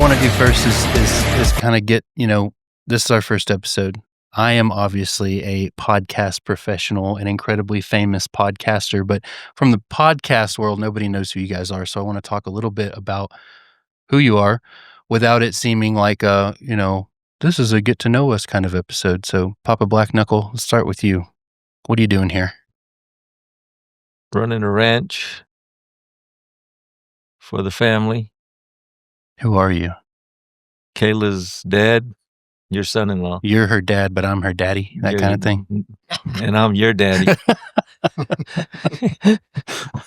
want to do first is kind of get, this is our first episode. I am obviously a podcast professional, an incredibly famous podcaster, but from the podcast world, nobody knows who you guys are. So I want to talk a little bit about who you are without it seeming like this is a get to know us kind of episode. So Papa Black Knuckle, let's start with you. What are you doing here? Running a ranch for the family. Who are you? Kayla's dad, your son-in-law. You're her dad, but I'm her daddy, that kind of thing. And I'm your daddy.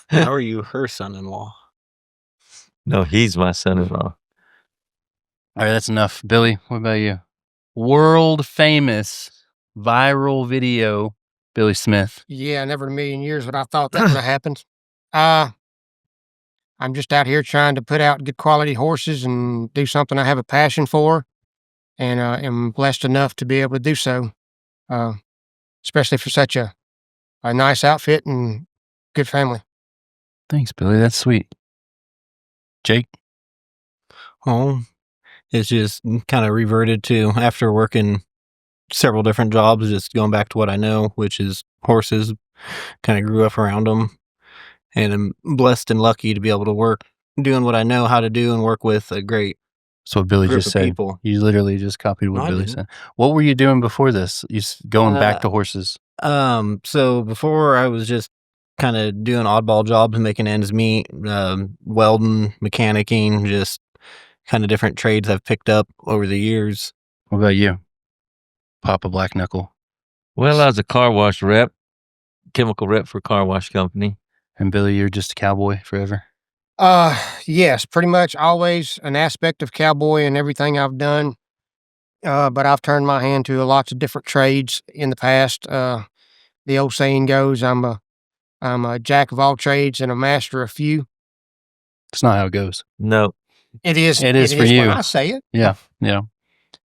How are you her son-in-law? No, he's my son-in-law. All right, that's enough. Billy, what about you? World famous viral video, Billy Smith. Yeah, never in a million years would I thought that would have happened. I'm just out here trying to put out good quality horses and do something I have a passion for, and am blessed enough to be able to do so, especially for such a nice outfit and good family. Thanks, Billy. That's sweet. Jake? Oh, it's just kind of reverted to, after working several different jobs, just going back to what I know, which is horses. Kind of grew up around them, and I'm blessed and lucky to be able to work doing what I know how to do and work with a great That's what Billy group just of said. people. You literally just copied what No, I Billy didn't. said. What were you doing before this? Going back to horses. So before I was just kind of doing oddball jobs and making ends meet, welding, mechanicking, just kind of different trades I've picked up over the years. What about you, Papa Black Knuckle? Well, I was a car wash rep, chemical rep for a car wash company. And Billy, you're just a cowboy forever? Yes, pretty much always an aspect of cowboy in everything I've done. But I've turned my hand to lots of different trades in the past. The old saying goes, I'm a jack of all trades and a master of few. It's not how it goes. No, It is. It is for you. When I say it. Yeah.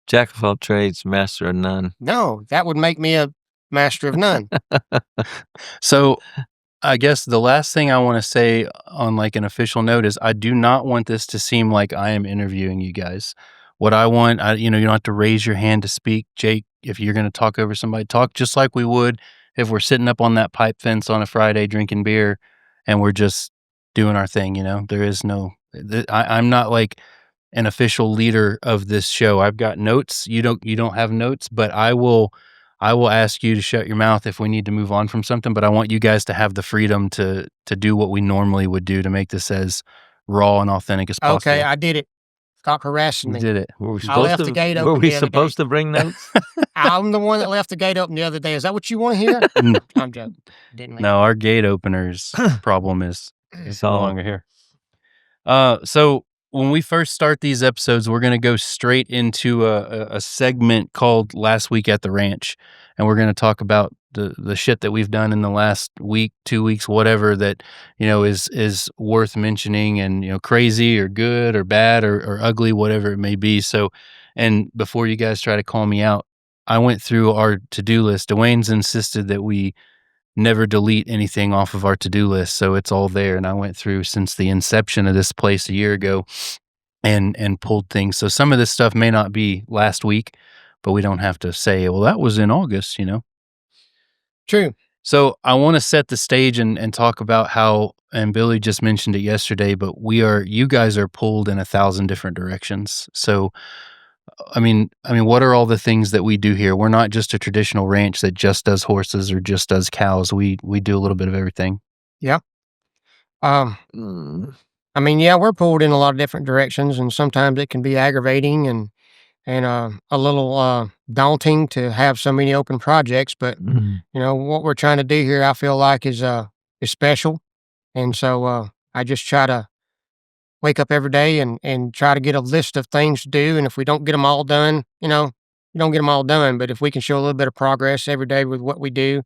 jack of all trades, master of none. No, that would make me a master of none. So I guess the last thing I want to say on like an official note is I do not want this to seem like I am interviewing you guys. What I want, you don't have to raise your hand to speak. Jake, if you're going to talk over somebody, talk just like we would if we're sitting up on that pipe fence on a Friday drinking beer and we're just doing our thing. There is no, I'm not like an official leader of this show. I've got notes. You don't have notes, but I will ask you to shut your mouth if we need to move on from something, but I want you guys to have the freedom to do what we normally would do to make this as raw and authentic as possible. Okay, I did it. Stop harassing You me. did it. Were we I left supposed the to, gate were open we the other supposed to bring notes? I'm the one that left the gate open the other day. Is that what you want to hear? I'm joking. Didn't leave. No, our gate openers problem is It's no all longer here. So when we first start these episodes, we're going to go straight into a segment called Last Week at the Ranch. And we're going to talk about the shit that we've done in the last week, 2 weeks, whatever that, is worth mentioning and, crazy or good or bad or ugly, whatever it may be. So, and before you guys try to call me out, I went through our to-do list. Dwayne's insisted that we never delete anything off of our to-do list. So it's all there. And I went through since the inception of this place a year ago and pulled things. So some of this stuff may not be last week, but we don't have to say, well, that was in August, True. So I want to set the stage and talk about how, and Billy just mentioned it yesterday, but you guys are pulled in 1,000 different directions. So, I mean, what are all the things that we do here? We're not just a traditional ranch that just does horses or just does cows. We do a little bit of everything. Yeah. We're pulled in a lot of different directions, and sometimes it can be aggravating and a little daunting to have so many open projects. But what we're trying to do here, I feel like is special, and so I just try to wake up every day and try to get a list of things to do. And if we don't get them all done, we don't get them all done. But if we can show a little bit of progress every day with what we do,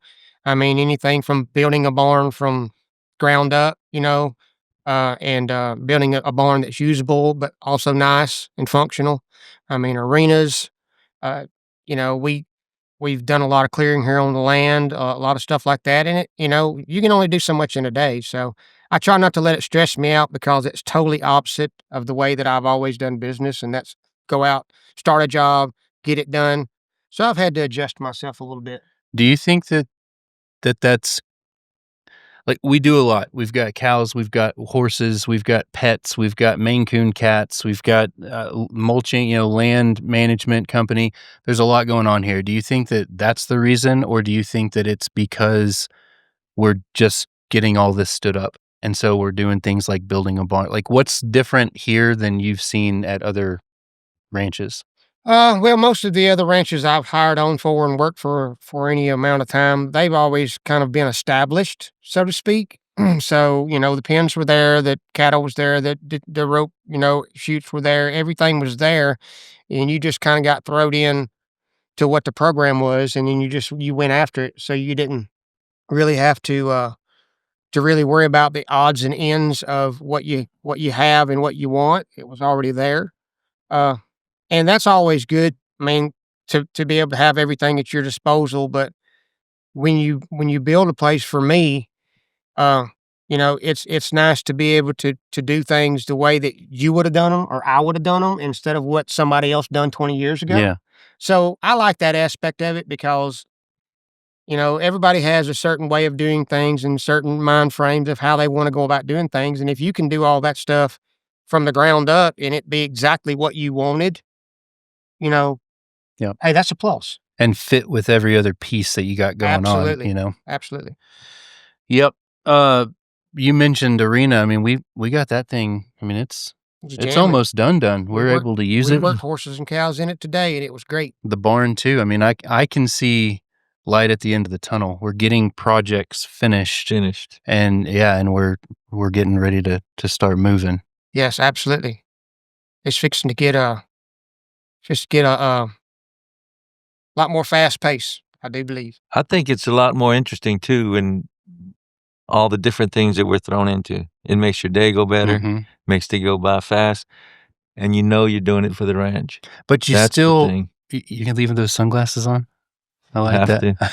anything from building a barn from ground up, and building a barn that's usable but also nice and functional. Arenas. We've done a lot of clearing here on the land, a lot of stuff like that. And you can only do so much in a day. So I try not to let it stress me out because it's totally opposite of the way that I've always done business, and that's go out, start a job, get it done. So I've had to adjust myself a little bit. Do you think that's like we do a lot? We've got cows, we've got horses, we've got pets, we've got Maine Coon cats, we've got mulching, land management company. There's a lot going on here. Do you think that that's the reason, or do you think that it's because we're just getting all this stood up, and so we're doing things like building a barn? Like, what's different here than you've seen at other ranches? Well, most of the other ranches I've hired on for and worked for any amount of time, they've always kind of been established, so to speak. So, the pens were there, the cattle was there, the rope, chutes were there, everything was there, and you just kind of got thrown in to what the program was, and then you went after it, so you didn't really have to really worry about the odds and ends of what you have and what you want. It was already there. Uh, and that's always good. I mean, to be able to have everything at your disposal. But when you build a place, for me, it's nice to be able to do things the way that you would have done them or I would have done them instead of what somebody else done 20 years ago. Yeah. So I like that aspect of it because everybody has a certain way of doing things and certain mind frames of how they want to go about doing things. And if you can do all that stuff from the ground up and it be exactly what you wanted, you know, Yeah. hey, that's a plus. And fit with every other piece that you got going Absolutely. on. Absolutely. Yep. You mentioned arena. I mean, we got that thing. I mean, it's jamming. almost done. We We're worked- able to use we it. worked horses and cows in it today, and it was great. The barn too. I mean, I can see light at the end of the tunnel. We're getting projects finished, and we're getting ready to start moving. Yes, absolutely. It's fixing to get a lot more fast pace, I do believe. I think it's a lot more interesting too, and all the different things that we're thrown into. It makes your day go better, Mhm. makes it go by fast, and you're doing it for the ranch. But you That's the still thing. you can leave those sunglasses on. I like Have that. to.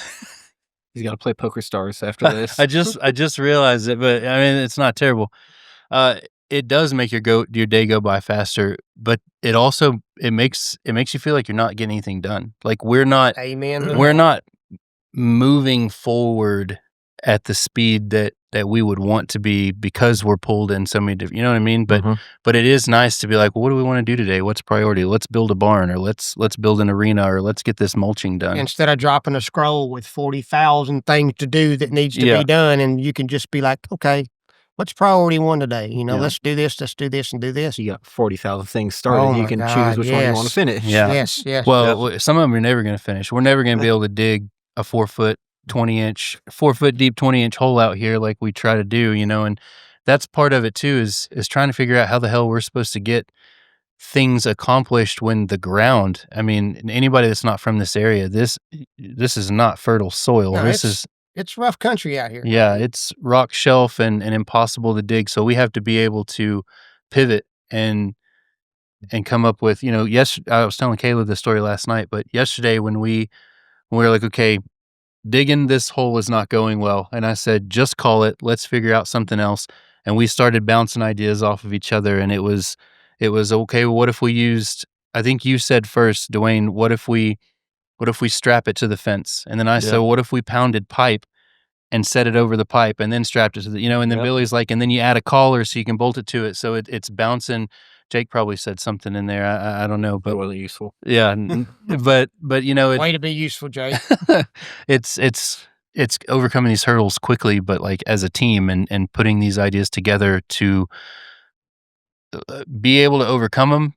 He's got to play Poker Stars after this. I just realized it, but I mean it's not terrible. It does make your day go by faster, but it also it makes you feel like you're not getting anything done. Like we're not Amen. we're not moving forward at the speed that we would want to be because we're pulled in so many different, you know what I mean? But Mhm. but it is nice to be like, well, what do we want to do today? What's priority? Let's build a barn, or let's build an arena, or let's get this mulching done. Instead of dropping a scroll with 40,000 things to do that needs to Yeah. be done, and you can just be like, okay, what's priority one today? Yeah. Let's do this, and do this. You got 40,000 things started. Oh you my can God, choose which one you want to yes. finish. Yeah. Yes. Well, some of them are never going to finish. We're never going to be able to dig a 4 foot, 4 foot deep, 20-inch hole out here like we try to do, and that's part of it too, is trying to figure out how the hell we're supposed to get things accomplished when the ground, I mean, anybody that's not from this area, this is not fertile soil. No, This is, it's rough country out here. yeah, it's rock shelf and impossible to dig. So we have to be able to pivot and come up with, yes, I was telling Caleb the story last night, but yesterday when we were like, okay, digging this hole is not going well. And I said, just call it. Let's figure out something else. And we started bouncing ideas off of each other. And it was okay. Well, what if we used, I think you said first, Dwayne, what if we strap it to the fence? And then I said, Yeah. what if we pounded pipe and set it over the pipe and then strapped it to the, and then Yep. Billy's like, and then you add a collar so you can bolt it to it. So it's bouncing. Jake probably said something in there. I don't know, but really useful. yeah, but Way to be useful, Jay. it's overcoming these hurdles quickly, but like as a team and putting these ideas together to be able to overcome them.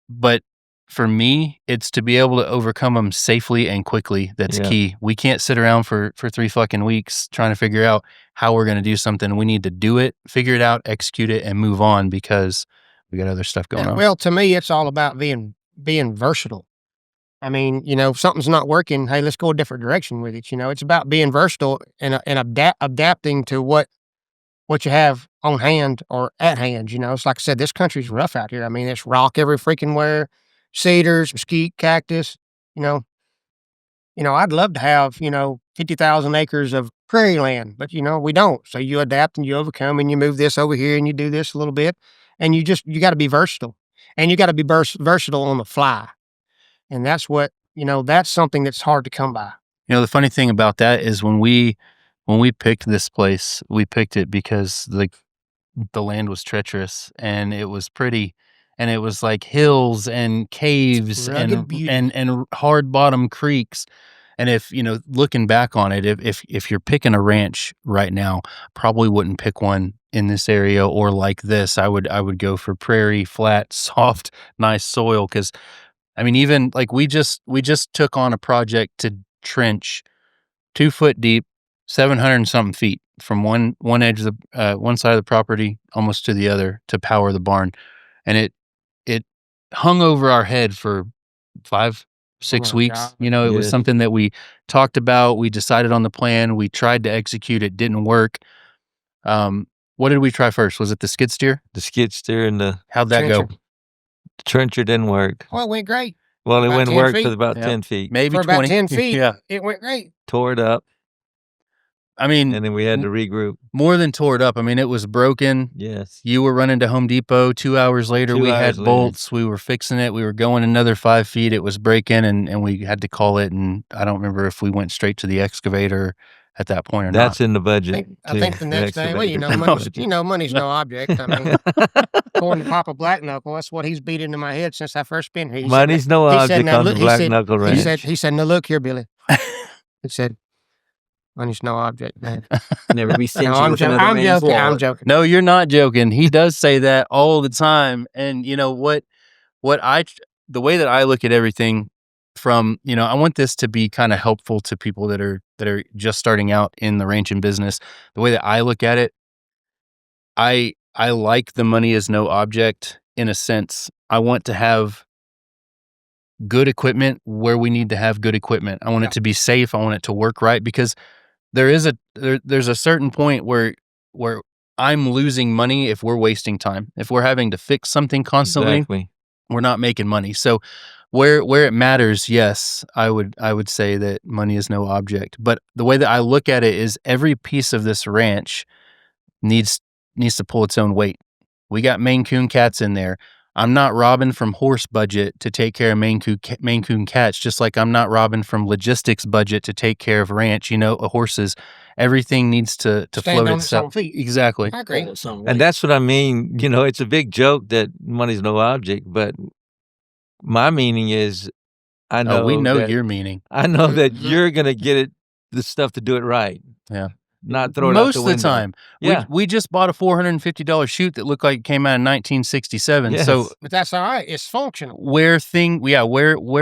But for me, it's to be able to overcome them safely and quickly. That's Yeah. key. We can't sit around for 3 fucking weeks trying to figure out how we're going to do something. We need to do it, figure it out, execute it, and move on because we got other stuff going on. Well, to me, it's all about being versatile. I mean, something's not working. Hey, let's go a different direction with it. It's about being versatile and adapting to what you have on hand or at hand. It's like I said, this country's rough out here. I mean, it's rock every freaking where, cedars, mesquite, cactus. I'd love to have 50,000 acres of prairie land, but we don't. So you adapt and you overcome and you move this over here and you do this a little bit, and you got to be versatile, and you got to be versatile on the fly, and that's something that's hard to come by. The funny thing about that is when we picked this place, we picked it because the land was treacherous and it was pretty, and it was like hills and caves Rugged beauty. and hard bottom creeks. And if looking back on it, if you're picking a ranch right now, probably wouldn't pick one in this area or like this. I would go for prairie, flat, soft, nice soil. Because I mean, even like we just took on a project to trench 2 foot deep, 700 and something feet from one edge of the one side of the property almost to the other to power the barn, and it hung over our head for 5-6 my weeks. God. It was Yes. something that we talked about. We decided on the plan. We tried to execute. It didn't work. What did we try first? Was it the skid steer? The skid steer and the How'd that go? Trencher. trencher didn't work. Well, it went great. Well, it About wouldn't 10 work feet. for about Yep. 10 feet. Maybe For about 20. 10 feet. Yeah. It went great. Tore it up, I mean, and then we had to regroup. more than tore it up. I mean, it was broken. Yes. You were running to Home Depot. 2 hours later, 2 we hours had later. bolts. We were fixing it. We were going another 5 feet. It was breaking, and we had to call it. And I don't remember if we went straight to the excavator at that point or That's not. in the budget. I think the next day, well, money's no object. I mean, according to Papa Black Knuckle, that's what he's beat into my head since I first been here. He said, Money's no he said, object "Now on the look," Black Knuckle Ranch. he said, "No, look here, Billy." He said, "Money's no object, man." Never be stingy No, I'm with joking. another I'm man's joking. I'm wallet. joking. No, you're not joking. He does say that all the time. And you know what the way that I look at everything from, I want this to be kind of helpful to people that are just starting out in the ranching business. The way that I look at it, I like the money is no object in a sense. I want to have good equipment where we need to have good equipment. I want it to be safe. I want it to work right, because there's a certain point where I'm losing money if we're wasting time. If we're having to fix something constantly, Exactly. we're not making money. So where it matters, yes, I would say that money is no object. But the way that I look at it is every piece of this ranch needs to pull its own weight. We got Maine Coon cats in there. I'm not robbing from horse budget to take care of Maine Coon cats, just like I'm not robbing from logistics budget to take care of ranch, horses. Everything needs to Stand float on its itself. own feet. Exactly. I agree. And that's what I mean. It's a big joke that money's no object, but my meaning is, I know We know that, your meaning. I know that you're gonna get the stuff to do it right. Yeah. Not throw it Most out of the the window. time. Yeah. We just bought a $450 chute that looked like it came out in 1967. Yes. So But that's all right. It's functional. where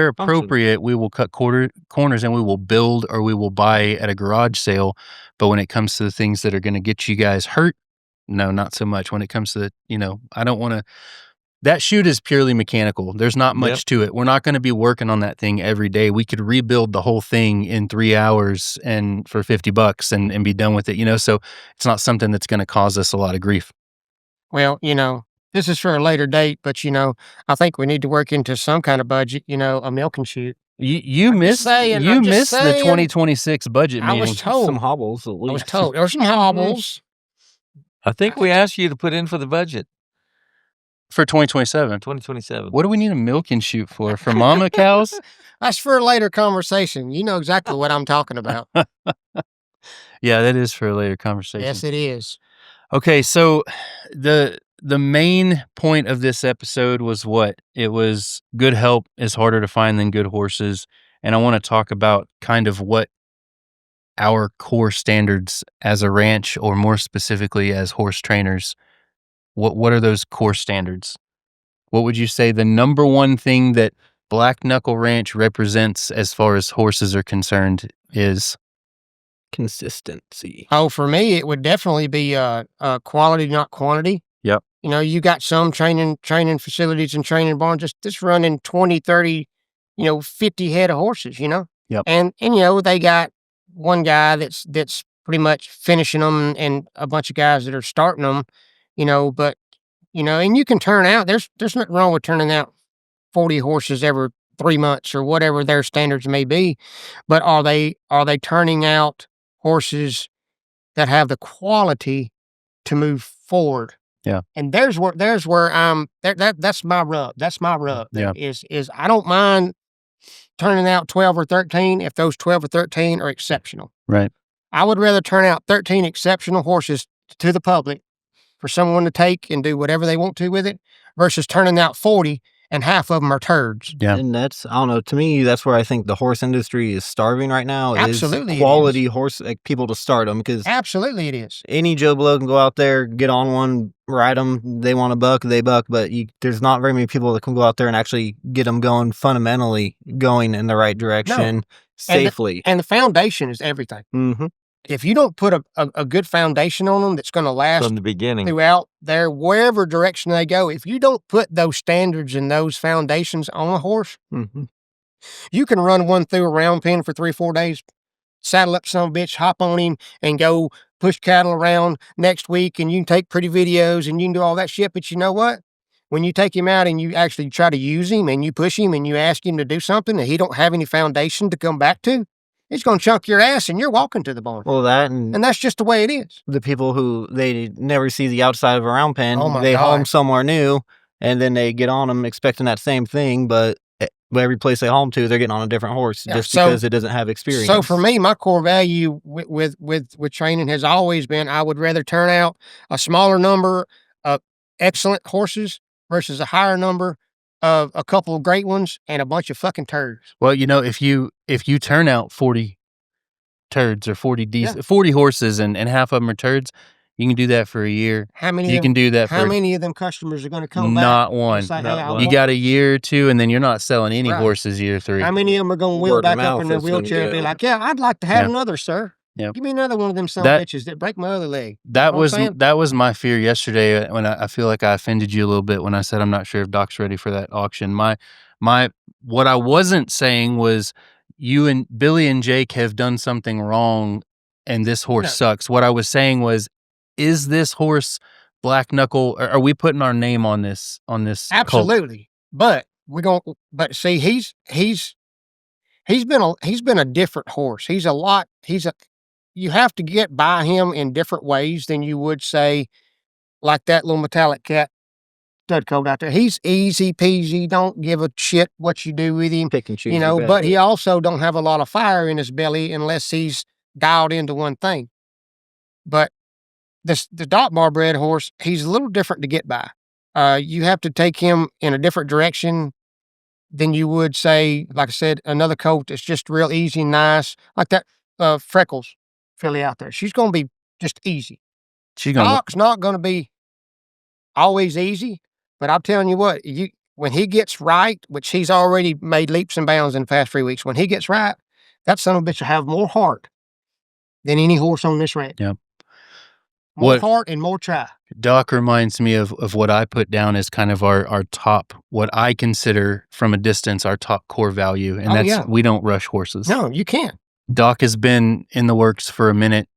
appropriate, we will cut corners and we will build or we will buy at a garage sale. But when it comes to the things that are going to get you guys hurt, no, not so much. When it comes to I don't want to. That chute is purely mechanical. There's not much Yep. to it. We're not going to be working on that thing every day. We could rebuild the whole thing in 3 hours and for $50 and be done with it. So it's not something that's going to cause us a lot of grief. Well, this is for a later date, but I think we need to work into some kind of budget. A milking chute. You I'm just missed saying, you I'm just missed the saying. 2026 budget I meeting. was told. Some hobbles, at least. I was told there were some hobbles. I think we asked you to put in for the budget, For 2027. 2027. What do we need a milking chute for? For mama cows? That's for a later conversation. You know exactly what I'm talking about. Yeah, that is for a later conversation. Yes, it is. Okay, so the main point of this episode was what? It was good help is harder to find than good horses. And I want to talk about kind of what our core standards as a ranch, or more specifically as horse trainers, what are those core standards? What would you say the number one thing that Black Knuckle Ranch represents as far as horses are concerned is? Consistency. Oh, for me, it would definitely be quality, not quantity. Yep. You got some training facilities and training barns just running 20, 30, 50 head of horses, Yep. And they got one guy that's pretty much finishing them and a bunch of guys that are starting them, but, and you can turn out, there's nothing wrong with turning out 40 horses every 3 months or whatever their standards may be, but are they turning out horses that have the quality to move forward? Yeah. And there's where I'm that's my rub. That's my rub. Yeah. Is I don't mind turning out 12 or 13 if those 12 or 13 are exceptional. Right. I would rather turn out 13 exceptional horses to the public for someone to take and do whatever they want to with it versus turning out 40 and half of them are turds. Yeah. And that's, I don't know, to me, that's where I think the horse industry is starving right now. Absolutely it is is. quality horse, like, people to start them, because Absolutely it is. any Joe Blow can go out there, get on one, ride them. They want a buck, they buck, but there's not very many people that can go out there and actually get them going fundamentally, going in the right direction safely. And the foundation is everything. Mm-hmm. If you don't put a good foundation on them that's going to last From the beginning. throughout their wherever direction they go, if you don't put those standards and those foundations on a horse, Mm-hmm. you can run one through a round pen for 3 or 4 days, saddle up some bitch, hop on him, and go push cattle around next week, and you can take pretty videos and you can do all that shit. But you know what? When you take him out and you actually try to use him and you push him and you ask him to do something and he don't have any foundation to come back to, he's going to chunk your ass and you're walking to the barn. Well, that and that's just the way it is. the people who they never see the outside of a round pen, Oh my they God. home somewhere new, and then they get on them expecting that same thing, but every place they home to, they're getting on a different horse Yeah, just so- because it doesn't have experience. So for me, my core value with training has always been I would rather turn out a smaller number of excellent horses versus a higher number of a couple of great ones and a bunch of fucking turds. Well, you know, if you turn out 40 turds or 40 horses and half of them are turds, you can do that for a year. How many? You of can them, do that How for many of them customers are going to come back? not and one. say, Not hey, I one. You want- got a year or two, and then you're not selling any Right. horses year 3. How many of them are going to wheel Word of back up mouth in their is gonna wheelchair and be go. like, yeah, I'd like to have Yeah. another, sir. Yeah. Give me another one of them son That- of bitches that break my other leg. That know what I'm was saying? that was my fear yesterday when I feel like I offended you a little bit when I said I'm not sure if Doc's ready for that auction. My what I wasn't saying was you and Billy and Jake have done something wrong and this horse No. sucks. What I was saying was, is this horse black knuckle? Are we putting our name on this colt? Absolutely. But we're going. But see, he's been a different horse. You have to get by him in different ways than you would say, like that little metallic cat stud coat out there. He's easy peasy. Don't give a shit what you do with him, pick and choose. you know. your But battles. he also don't have a lot of fire in his belly unless he's dialed into one thing. But the Doc Bar bred horse, he's a little different to get by. You have to take him in a different direction than you would say, like I said, another colt that's just real easy and nice, like that Freckles filly out there. She's going to be just easy. She's gonna Doc's not going to be always easy, but I'm telling you what, when he gets right, which he's already made leaps and bounds in the past 3 weeks, when he gets right, that son of a bitch will have more heart than any horse on this ranch. Yeah. More What- heart and more try. Doc reminds me of what I put down as kind of our top, what I consider from a distance our top core value, and Oh, that's yeah. we don't rush horses. No, you can't. Doc has been in the works for a minute.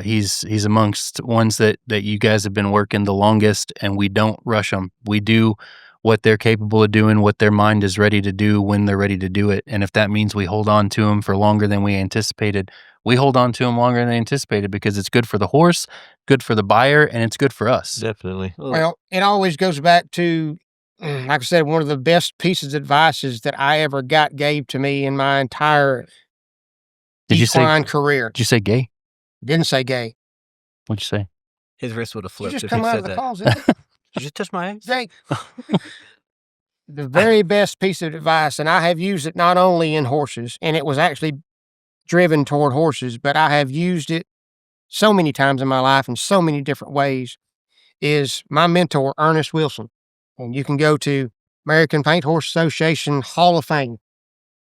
He's amongst ones that you guys have been working the longest, and we don't rush them. We do what they're capable of doing, what their mind is ready to do when they're ready to do it. And if that means we hold on to them for longer than we anticipated, we hold on to them longer than anticipated because it's good for the horse, good for the buyer, and it's good for us. Definitely. Well, it always goes back to, like I said, one of the best pieces of advice that I ever gave to me in my entire Did you say equine career. gay? Didn't say gay. What'd you say? His wrist would have You flipped just if come he out said of the that. closet. Did you just touch my ass? Jake. The very best piece of advice, and I have used it not only in horses, and it was actually driven toward horses, but I have used it so many times in my life in so many different ways, is my mentor, Ernest Wilson. And you can go to American Paint Horse Association Hall of Fame,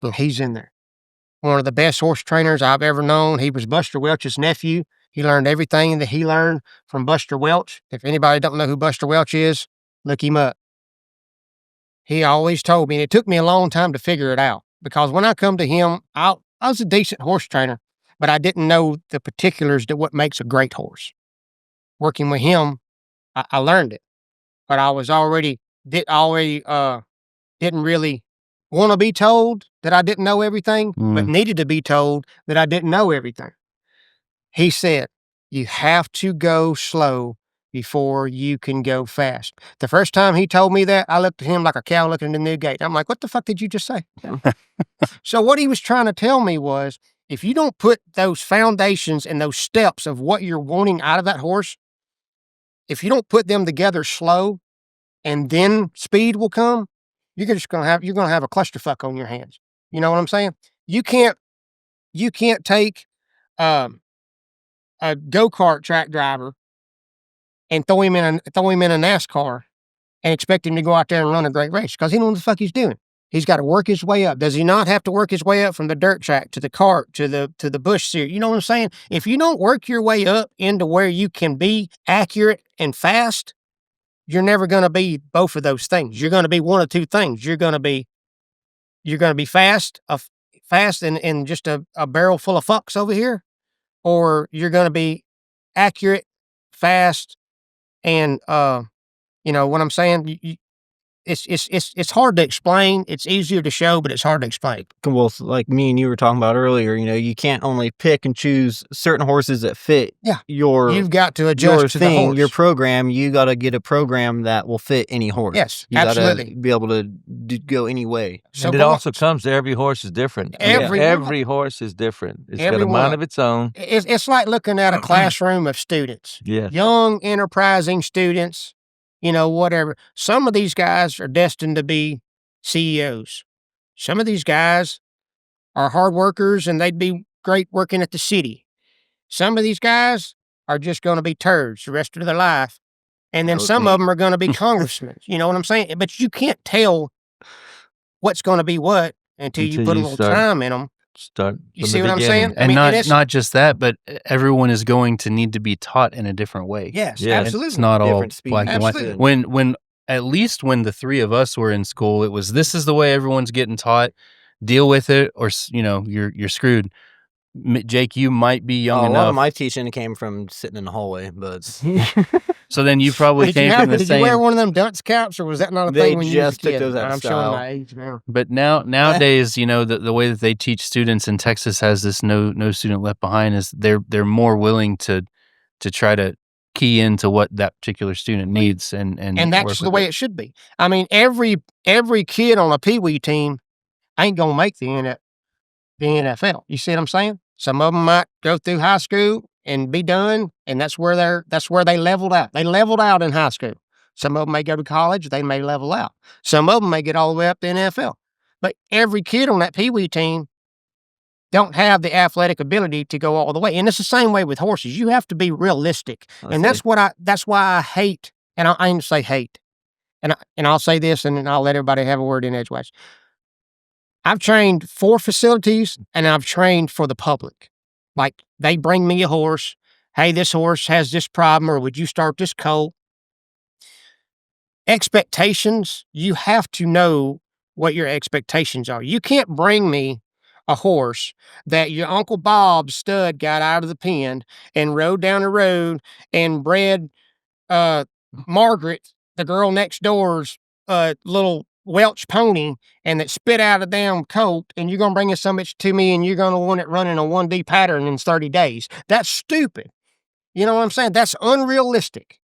and he's in there. One of the best horse trainers I've ever known. He was Buster Welch's nephew. He learned everything that he learned from Buster Welch. If anybody don't know who Buster Welch is, look him up. He always told me, and it took me a long time to figure it out, because when I come to him, I was a decent horse trainer, but I didn't know the particulars that what makes a great horse. Working with him, I learned it, but I was didn't really want to be told that I didn't know everything, but Mm. needed to be told that I didn't know everything. He said, you have to go slow before you can go fast. The first time he told me that, I looked at him like a cow looking at the new gate. I'm like, what the fuck did you just say? So what he was trying to tell me was, if you don't put those foundations and those steps of what you're wanting out of that horse, if you don't put them together slow and then speed will come, you're gonna have a clusterfuck on your hands. You know what I'm saying? You can't take a go-kart track driver and throw him in a NASCAR and expect him to go out there and run a great race, because he don't know what the fuck he's doing. He's got to work his way up. Does he not have to work his way up from the dirt track to the kart to the bush series? You know what I'm saying? If you don't work your way up into where you can be accurate and fast, you're never going to be both of those things. You're going to be one of two things. You're going to be fast, and just a barrel full of fucks over here, or you're going to be accurate, fast, and you know what I'm saying? It's hard to explain. It's easier to show, but it's hard to explain. Well, like me and you were talking about earlier, you can't only pick and choose certain horses that fit You've got to your adjust to the thing, horse. your program. You got to get a program that will fit any horse. Yes, you absolutely. Gotta be able to go any way. So And it also comes to every horse is different. Every horse is different. It's got Every a mind one. of its own. It's like looking at a classroom of students. Yes. Young, enterprising students, whatever. Some of these guys are destined to be CEOs. Some of these guys are hard workers and they'd be great working at the city. Some of these guys are just going to be turds the rest of their life. And then some of them are going to be congressmen. You know what I'm saying? But you can't tell what's going to be what until you put a little time in them. You see what I'm saying? And not just that, but everyone is going to need to be taught in a different way. Yes, absolutely. It's not all Different speed. black and white. Absolutely. When at least when the three of us were in school, it was, this is the way everyone's getting taught. Deal with it, or you're screwed. Jake, you might be young enough. A lot of my teaching came from sitting in the hallway, but so then you probably came from the did same. Did you wear one of them dunce caps, or was that not a thing when you was a took kid? those out of I'm style. showing my age now. But nowadays, the way that they teach students in Texas has this no student left behind, is they're more willing to try to key into what that particular student needs, and that's the way it should be. I mean, every kid on a peewee team ain't gonna make the NFL. You see what I'm saying? Some of them might go through high school and be done, and that's where they leveled out. They leveled out in high school. Some of them may go to college, they may level out. Some of them may get all the way up to the NFL. But every kid on that peewee team don't have the athletic ability to go all the way. And it's the same way with horses. You have to be realistic. That's why I hate, and I ain't say hate. And I'll say this, and then I'll let everybody have a word in edgeways. I've trained for facilities, and I've trained for the public. Like, they bring me a horse. Hey, this horse has this problem, or would you start this colt? Expectations, you have to know what your expectations are. You can't bring me a horse that your Uncle Bob's stud got out of the pen and rode down the road and bred Margaret, the girl next door's little Welch pony, and that spit out a damn colt, and you're going to bring us some bitch to me, and you're going to want it running a 1D pattern in 30 days. That's stupid. You know what I'm saying? That's unrealistic.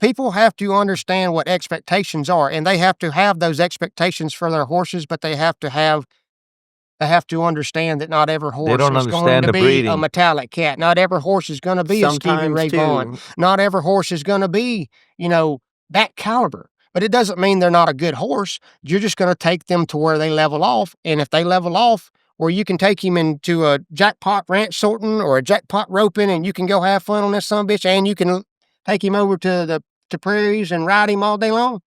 People have to understand what expectations are, and they have to have those expectations for their horses, but they have to understand that not every horse is going to be a metallic cat. Not every horse is going to be a Stevie Ray Vaughan. Not every horse is going to be, that caliber. But it doesn't mean they're not a good horse. You're just going to take them to where they level off. And if they level off, where you can take him into a jackpot ranch sorting or a jackpot roping, and you can go have fun on this sumbitch, and you can take him over to the prairies and ride him all day long,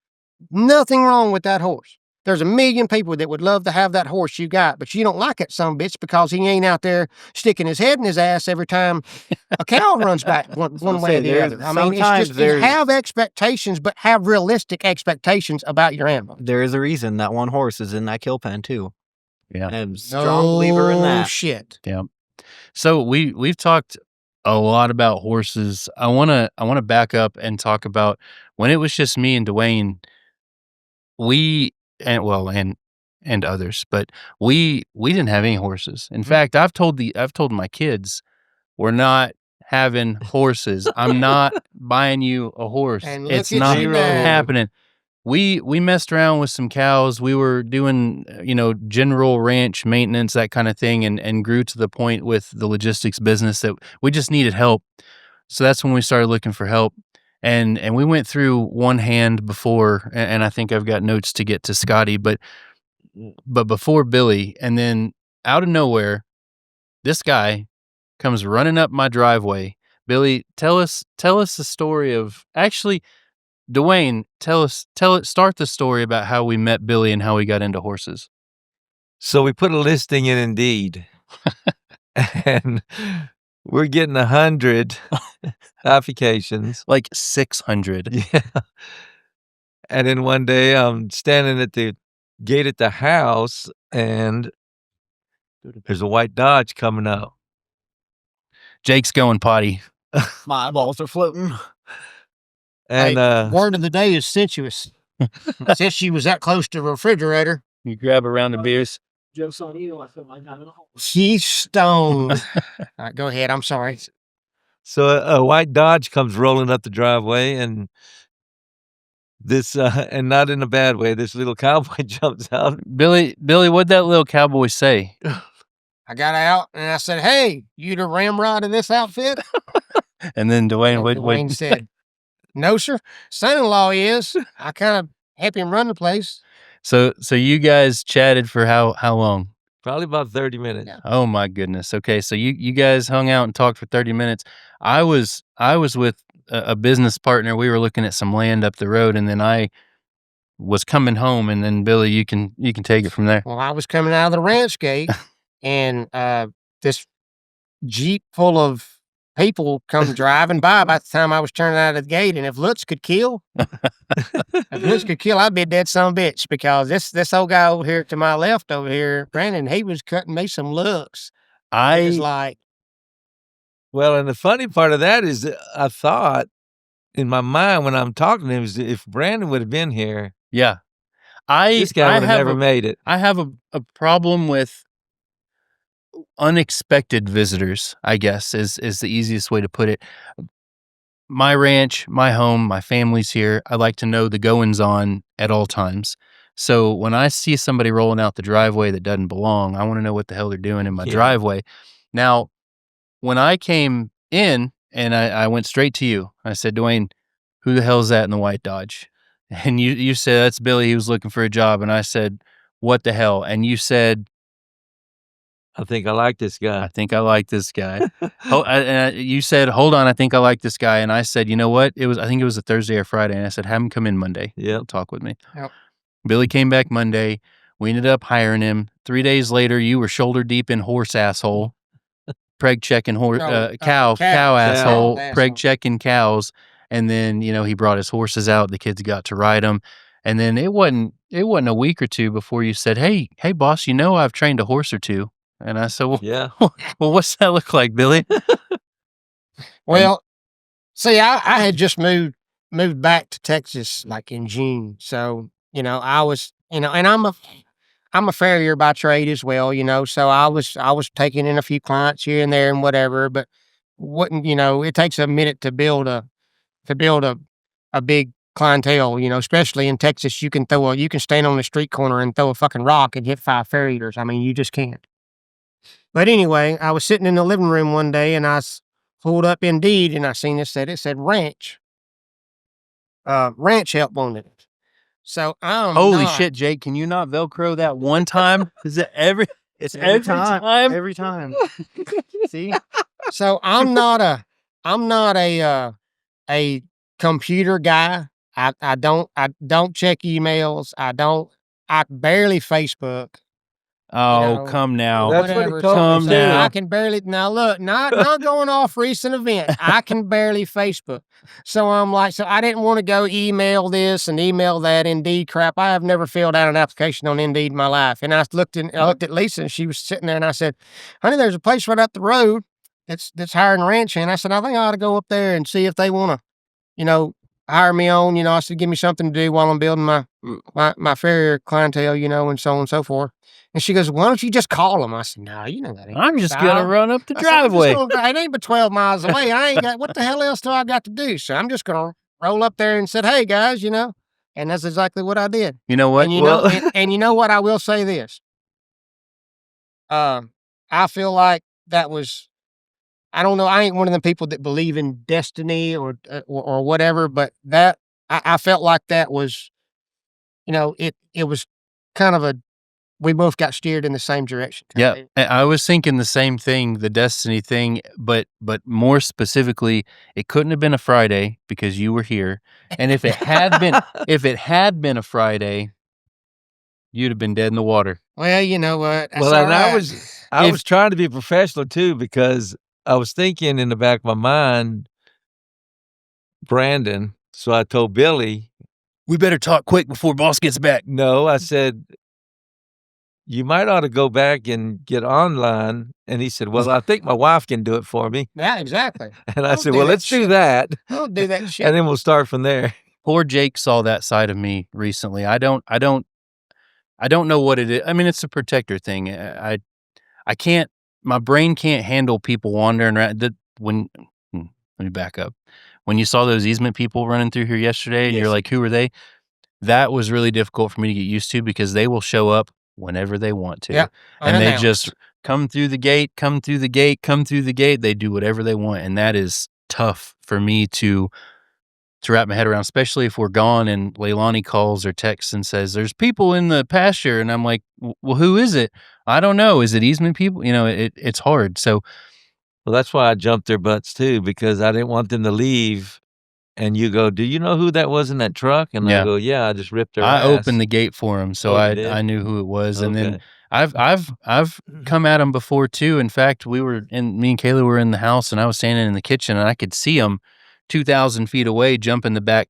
nothing wrong with that horse. There's a million people that would love to have that horse you got, but you don't like it some bitch because he ain't out there sticking his head in his ass every time a cow runs back one way or the other. I mean, it's just, have expectations, but have realistic expectations about your animal. There is a reason that one horse is in that kill pen too. Yeah. I'm a strong believer in that. Shit. Yeah. So we've talked a lot about horses. I wanna back up and talk about when it was just me and Dwayne. And and others, but we didn't have any horses. In fact, I've told my kids, we're not having horses. I'm not buying you a horse. And It's look at not you now. happening. We messed around with some cows. We were doing, general ranch maintenance, that kind of thing, and grew to the point with the logistics business that we just needed help. So that's when we started looking for help. And we went through one hand before, and I think I've got notes to get to Scotty, but before Billy, and then out of nowhere, this guy comes running up my driveway. Billy, tell us the story of, actually, Dwayne, start the story about how we met Billy and how we got into horses. So we put a listing in Indeed, and we're getting 100 applications. Like 600. Yeah. And then one day I'm standing at the gate at the house, and there's a white Dodge coming up. Jake's going potty. My eyeballs are floating. And Hey, word of the day is sensuous. Since she was that close to the refrigerator, You grab a round of beers. Joke's on you. I feel like I'm in a hole. she's stoned. All right, go ahead. I'm sorry. so a white Dodge comes rolling up the driveway, and this, and not in a bad way, this little cowboy jumps out. Billy, what'd that little cowboy say? I got out and I said, "Hey, you the ramrod in this outfit?" And then Dwayne, And what Dwayne said, "No, sir. Son-in-law is. I kind of help him run the place." So you guys chatted for how long? Probably about 30 minutes. Yeah. Oh my goodness. Okay, so you guys hung out and talked for 30 minutes. I was with a business partner. We were looking at some land up the road, and then I was coming home, and then Billy, you can take it from there. Well, I was coming out of the ranch gate, and this Jeep full of people come driving by about the time I was turning out of the gate. And if looks could kill, I'd be a dead son of a bitch, because this old guy over here to my left over here, Brandon, he was cutting me some looks. It was like, Well, and the funny part of that is that I thought in my mind when I'm talking to him is if Brandon would have been here, yeah. this guy would have never made it. I have a problem with unexpected visitors, I guess, is the easiest way to put it. My ranch, my home, my family's here. I like to know the goings on at all times. So when I see somebody rolling out the driveway that doesn't belong, I want to know what the hell they're doing in my Yeah. driveway. Now, when I came in and I went straight to you, I said, "Dwayne, who the hell's that in the white Dodge?" And you said, "That's Billy. He was looking for a job." And I said, "What the hell?" And you said, I think I like this "I guy. think I like this guy." You said, "Hold on, I think I like this guy." And I said, "You know what? I think it was a Thursday or Friday." And I said, "Have him come in Monday. Yep. He'll talk with me." Yep. Billy came back Monday. We ended up hiring him. 3 days later, you were shoulder deep in horse asshole, preg checking cow asshole, Cow preg asshole. checking cows. And then, he brought his horses out. The kids got to ride them. And then it wasn't a week or two before you said, Hey, boss, I've trained a horse or two. And I said, Yeah. well, what's that look like, Billy? well, see, I had just moved back to Texas like in June. So, I was, and I'm a farrier by trade as well, so I was taking in a few clients here and there and whatever, but wouldn't, it takes a minute to build a big clientele, especially in Texas. You can stand on the street corner and throw a fucking rock and hit 5 farriers. I mean, you just can't. But anyway, I was sitting in the living room one day and I pulled up Indeed and I seen this it said ranch help wanted. So Holy shit, Jake! Can you not Velcro that one time? Is it every time? Every time. See? So I'm not a computer guy. I don't check emails. I barely Facebook. Oh, come now. That's what Whatever. he told Calm me, So down. I can barely now look, not going off recent events. I can barely Facebook. So I'm like, so I didn't want to go email this and email that Indeed crap. I have never filled out an application on Indeed in my life. And I looked at Lisa and she was sitting there and I said, "Honey, there's a place right up the road that's hiring ranch." And I said, "I think I ought to go up there and see if they want to, hire me on. I said, give me something to do while I'm building my farrier clientele, and so on and so forth. And she goes, why don't you just call them? I said, no, that ain't I'm my just style. gonna run up the I said, I'm just driveway. it ain't but 12 miles away. I ain't got, what the hell else do I got to do? So I'm just going to roll up there and said, hey guys, and that's exactly what I did. You know what? And and you know what? I will say this. I feel like that was, I don't know. I ain't one of them people that believe in destiny or whatever, but that I felt like that was, it was kind of we both got steered in the same direction. Yeah, I was thinking the same thing, the destiny thing, but more specifically, it couldn't have been a Friday because you were here. And if it had been a Friday, you'd have been dead in the water. Well, you know what? That's Well, all and right. I was trying to be professional too, because I was thinking in the back of my mind, Brandon. So I told Billy, We better talk quick before boss gets back. no, I said, you might ought to go back and get online. And he said, well, I think my wife can do it for me. Yeah, exactly. And I Don't said, do well, that let's do shit. that. Don't do that shit. And then we'll start from there. Poor Jake saw that side of me recently. I don't know what it is. I mean, it's a protector thing. I can't. My brain can't handle people wandering around. Let me back up. When you saw those easement people running through here yesterday, and Yes. you're like, "Who are they?" That was really difficult for me to get used to because they will show up whenever they want to, Yeah, and they unannounced. just come through the gate, come through the gate, come through the gate. They do whatever they want, and that is tough for me to wrap my head around, especially if we're gone and Leilani calls or texts and says, there's people in the pasture. And I'm like, well, who is it? I don't know. Is it easement people? It's hard. So, Well, that's why I jumped their butts too, because I didn't want them to leave. And you go, do you know who that was in that truck? And Yeah. I go, yeah, I just ripped their I ass. opened the gate for them. So Oh, you did? I knew who it was. And then Okay. I've come at them before too. In fact, me and Kayla were in the house and I was standing in the kitchen and I could see them 2,000 feet away jump in the back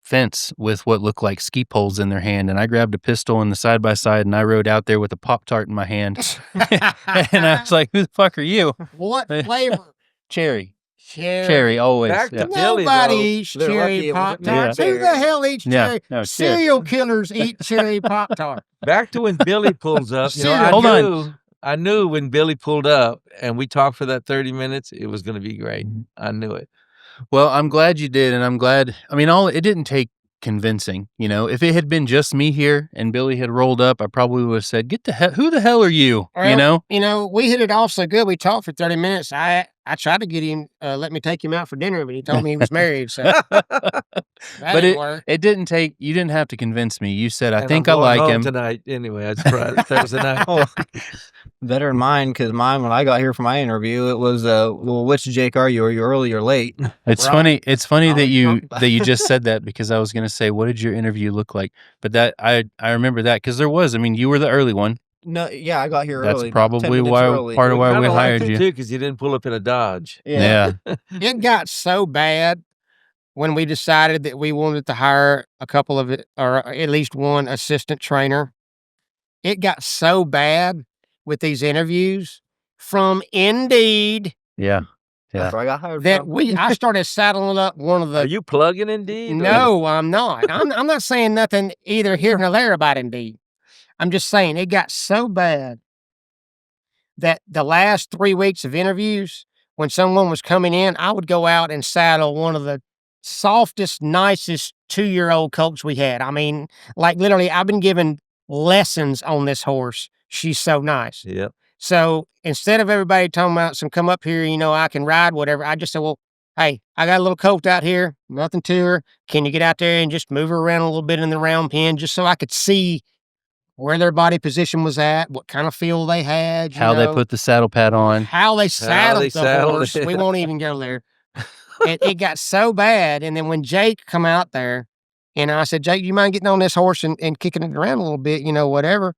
fence with what looked like ski poles in their hand, and I grabbed a pistol in the side by side and I rode out there with a Pop-Tart in my hand. And I was like, who the fuck are you? What flavor? Cherry, always. Back Yeah. to Billy, Nobody though. eats They're cherry lucky it wasn't Pop-Tarts. cherry. Who the hell eats Yeah, cherry? no, cherry. Serial killers eat cherry Pop-Tart. Back to when Billy pulls up. Hold on. I knew when Billy pulled up and we talked for that 30 minutes, it was going to be great. I knew it. Well, I'm glad you did, and I'm glad. I mean, it didn't take convincing. If it had been just me here and Billy had rolled up, I probably would have said, "Get the hell! Who the hell are you?" Well, we hit it off so good. We talked for 30 minutes. I tried to get him, let me take him out for dinner, but he told me he was married. So that But didn't work. it didn't take. You didn't have to convince me. You said, "I And think I'm I going like home him." tonight. Anyway, I surprised Thursday night. Better than mine, because mine, when I got here for my interview, it was, well, which Jake are you? Are you early or late? It's Right. funny. It's funny Oh, that you fuck. that you just said that because I was going to say, what did your interview look like? But that I remember that because there was. I mean, you were the early one. No, yeah, I got here That's early. about 10 probably minutes why early. part of why we Kinda liked hired it, you. too, because you didn't pull up in a Dodge. Yeah. It got so bad when we decided that we wanted to hire a couple of it, or at least one assistant trainer. It got so bad with these interviews from Indeed Yeah. That's where I got hired that from. I started saddling up one of Are the. you plugging Indeed? No, I'm not. I'm not saying nothing either here nor there about Indeed. I'm just saying it got so bad that the last 3 weeks of interviews, when someone was coming in, I would go out and saddle one of the softest, nicest 2-year-old colts we had. I mean, like literally, I've been given lessons on this horse. She's so nice. Yep. So instead of everybody talking about some come up here, I can ride, whatever, I just said, well, hey, I got a little colt out here, nothing to her. Can you get out there and just move her around a little bit in the round pen just so I could see where their body position was at, what kind of feel they had, How they put the saddle pad on. how they saddled the saddled horse. it. We won't even go there. It got so bad. And then when Jake come out there, and I said, Jake, you mind getting on this horse and kicking it around a little bit, whatever,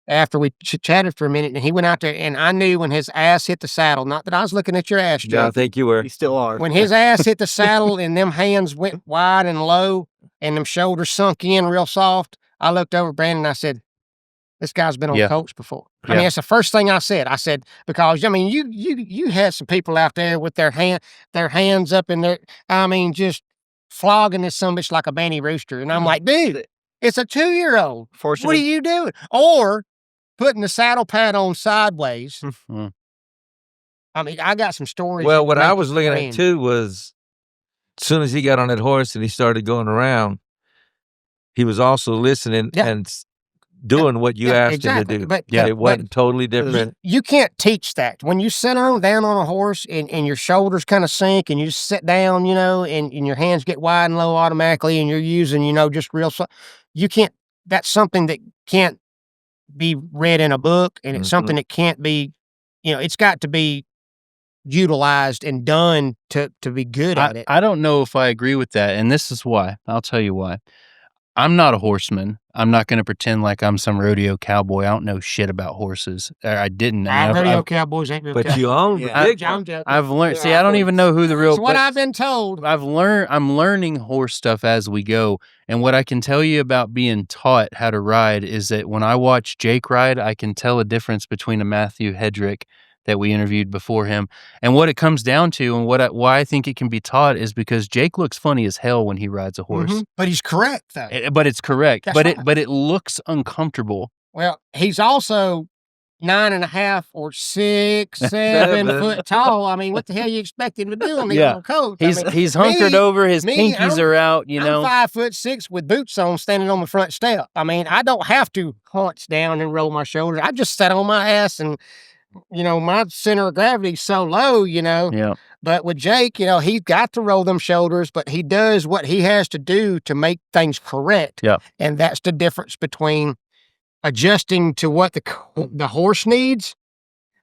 after we chatted for a minute. And he went out there, and I knew when his ass hit the saddle, not that I was looking at your ass, Jake. Yeah, I think you were. You still are. When his ass hit the saddle and them hands went wide and low and them shoulders sunk in real soft, I looked over at Brandon and I said, this guy's been on Yeah. coach before. I Yeah. mean, that's the first thing I said. I said, because I mean, you had some people out there with their hands up in their, I mean, just flogging this sumbitch like a banty rooster. And I'm like, dude, it's a 2-year-old. What are you doing? Or putting the saddle pad on sideways. I mean, I got some stories. Well, what I was looking at too was, as soon as he got on that horse and he started going around, he was also listening and doing what you asked him to do. But, it wasn't totally different. You can't teach that. When you sit down on a horse and your shoulders kind of sink and you just sit down, and your hands get wide and low automatically and you're using, just real, you can't, that's something that can't be read in a book, and it's something that can't be, it's got to be utilized and done to be good at it. I don't know if I agree with that, and this is why. I'll tell you why. I'm not a horseman. I'm not going to pretend like I'm some rodeo cowboy. I don't know shit about horses. I didn't. Rodeo cowboys ain't real But cowboys. you own the big one. I've learned. See, I don't even know who the real. That's what I've been told. I'm learning horse stuff as we go. And what I can tell you about being taught how to ride is that when I watch Jake ride, I can tell a difference between a Matthew Hedrick that we interviewed before him. And what it comes down to, and why I think it can be taught, is because Jake looks funny as hell when he rides a horse. But he's correct, though. But it's correct. That's but right. it looks uncomfortable. Well, he's also 9.5 or 6, 7 foot tall. I mean, what the hell you expect him to do on the little coat? He's hunkered over. His pinkies are out. I'm 5'6" with boots on, standing on the front step. I mean, I don't have to hunch down and roll my shoulders. I just sat on my ass and. My center of gravity is so low, Yeah. But with Jake, he's got to roll them shoulders, but he does what he has to do to make things correct. Yeah. And that's the difference between adjusting to what the horse needs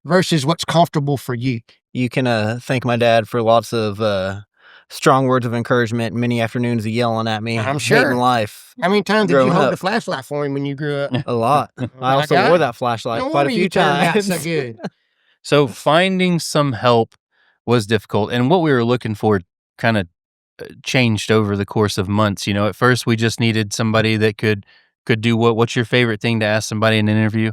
versus what's comfortable for you. You can thank my dad for lots of strong words of encouragement, many afternoons of yelling at me. I'm sure. Hating life. How many times did Growing you hold up. the flashlight for him when you grew up? A lot. I also wore that flashlight quite a few times. So good. So finding some help was difficult. And what we were looking for kind of changed over the course of months. At first we just needed somebody that could do what's your favorite thing to ask somebody in an interview?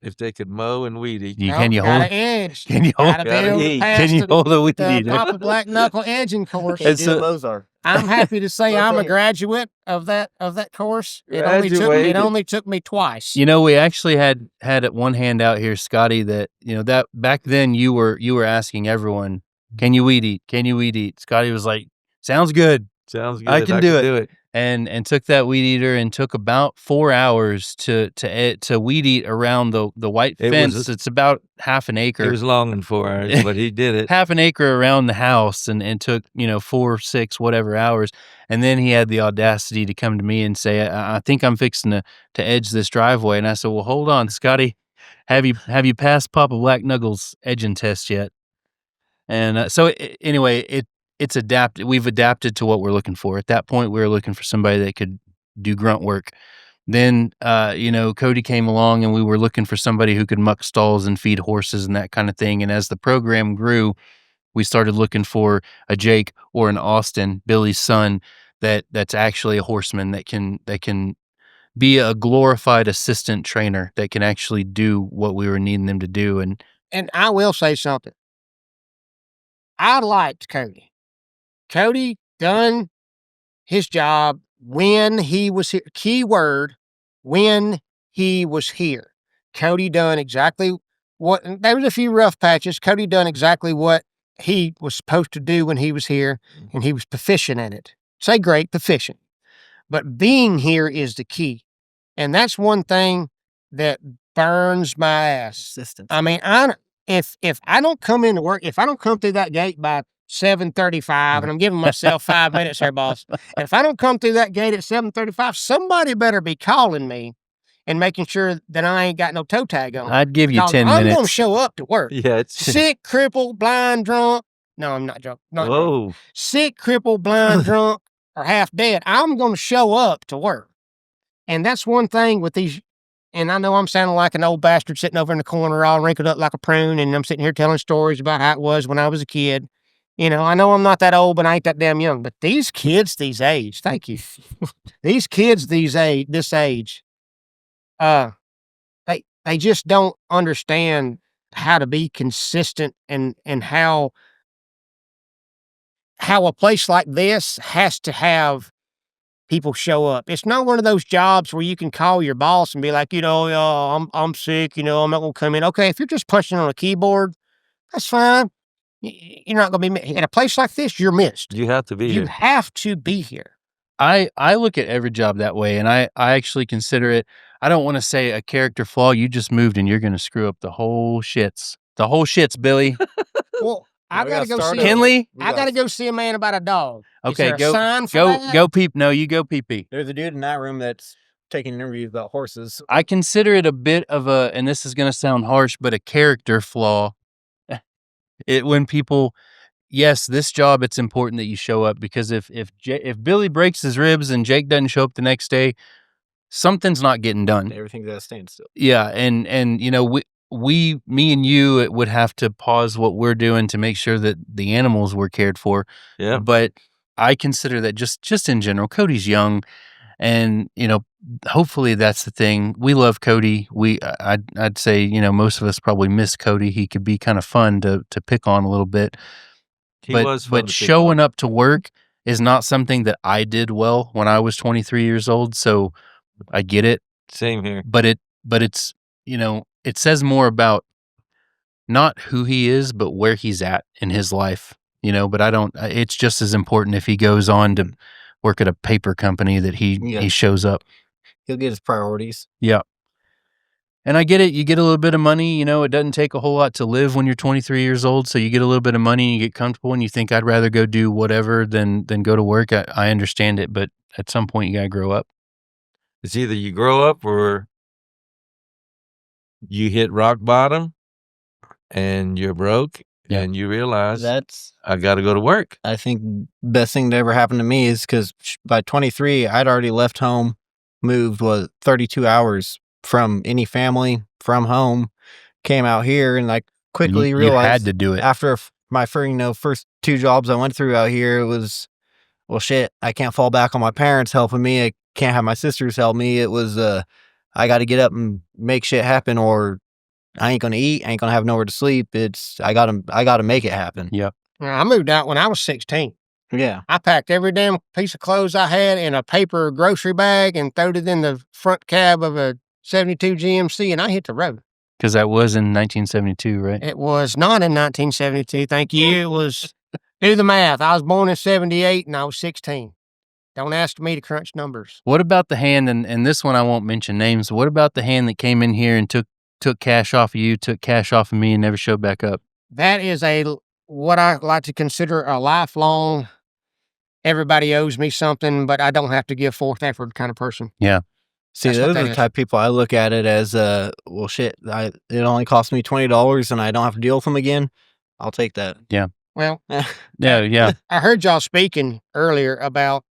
If they could mow and weed eat. Can you hold an edge? Can you hold? Can you hold a weed the eater? Papa Black Knuckle edging course? And so- those are. I'm happy to say I'm a graduate of that course. It only took me twice. We actually had one hand out here, Scotty, that that back then you were asking everyone, can you weed eat? Can you weed eat? Scotty was like, sounds good. Sounds good. I can do it. And took that weed eater and took about 4 hours to weed eat around the white fence. It's about half an acre. It was long in 4 hours, but he did it. Half an acre around the house and took 4, 6, whatever hours. And then he had the audacity to come to me and say, I think I'm fixing to edge this driveway. And I said, well, hold on, Scotty, have you passed Papa Black Knuckles' edging test yet? And anyway, it's adapted. We've adapted to what we're looking for. At that point, we were looking for somebody that could do grunt work. Then, Cody came along and we were looking for somebody who could muck stalls and feed horses and that kind of thing. And as the program grew, we started looking for a Jake or an Austin, Billy's son, that's actually a horseman that can be a glorified assistant trainer that can actually do what we were needing them to do. And I will say something. I liked Cody. Cody done his job when he was here. Key word, when he was here. Cody done exactly what, there was a few rough patches. Cody done exactly what he was supposed to do when he was here, and he was proficient at it. Say great, proficient. But being here is the key. And that's one thing that burns my ass. Assistance. I mean, if I don't come into work, if I don't come through that gate by 7:35, and I'm giving myself 5 minutes here, boss. And if I don't come through that gate at 7:35, somebody better be calling me and making sure that I ain't got no toe tag on. I'd give you 10 I'm minutes. going to show up to work. Yeah, it's Sick, crippled, blind, drunk. No, I'm not drunk. Not drunk. whoa. Sick, crippled, blind, drunk, or half dead. I'm going to show up to work. And that's one thing with these. And I know I'm sounding like an old bastard sitting over in the corner all wrinkled up like a prune, and I'm sitting here telling stories about how it was when I was a kid. I know I'm not that old, but I ain't that damn young. But these kids these age, thank you. These kids this age, they just don't understand how to be consistent and how how a place like this has to have people show up. It's not one of those jobs where you can call your boss and be like, I'm sick, I'm not gonna come in. Okay, if you're just punching on a keyboard, that's fine. You're not gonna be in a place like this. You're missed. You have to be You here. have to be here. I look at every job that way, and I actually consider it. I don't want to say a character flaw. You just moved, and you're going to screw up the whole shits. The whole shits, Billy. Well, I gotta go see Kinley. I gotta go see a man about a dog. Okay, Is there a sign for that? go peep. No, you go pee pee. There's a dude in that room that's taking interviews about horses. I consider it a bit of a, and this is going to sound harsh, but a character flaw. When people, yes, this job, it's important that you show up, because if Billy breaks his ribs and Jake doesn't show up the next day, something's not getting done. Everything's at a standstill. Yeah, and me and you, it would have to pause what we're doing to make sure that the animals were cared for. Yeah. But I consider that just in general, Cody's young, and hopefully that's the thing. We love Cody. I'd say most of us probably miss Cody. He could be kind of fun to pick on a little bit. But showing up to work is not something that I did well when I was 23 years old. So I get it. Same here. But it's it says more about not who he is, but where he's at in his life. But it's just as important if he goes on to work at a paper company that he shows up. He'll get his priorities. Yeah. And I get it. You get a little bit of money. It doesn't take a whole lot to live when you're 23 years old. So you get a little bit of money and you get comfortable and you think, I'd rather go do whatever than go to work. I understand it, but at some point you got to grow up. It's either you grow up or you hit rock bottom and you're broke and you realize I got to go to work. I think best thing that ever happened to me is because by 23, I'd already left home, moved 32 hours from any family, from home, came out here, and I quickly realized you had to do it. After my first 2 jobs I went through out here, it was, well, shit, I can't fall back on my parents helping me. I can't have my sisters help me. It was, I got to get up and make shit happen, or I ain't gonna eat, I ain't gonna have nowhere to sleep. I gotta make it happen. Yep. I moved out when I was 16. Yeah. I packed every damn piece of clothes I had in a paper grocery bag and throwed it in the front cab of a 72 GMC, and I hit the road. Because that was in 1972, right? It was not in 1972, thank you. It was, do the math. I was born in 78 and I was 16. Don't ask me to crunch numbers. What about the hand, and this one I won't mention names, what about the hand that came in here and took cash off of you, took cash off of me, and never showed back up? That is what I like to consider a lifelong, everybody owes me something, but I don't have to give forth effort kind of person. Yeah. See, those are the type of people I look at it as, well, shit, it only cost me $20 and I don't have to deal with them again. I'll take that. Yeah. Well, yeah. I heard y'all speaking earlier about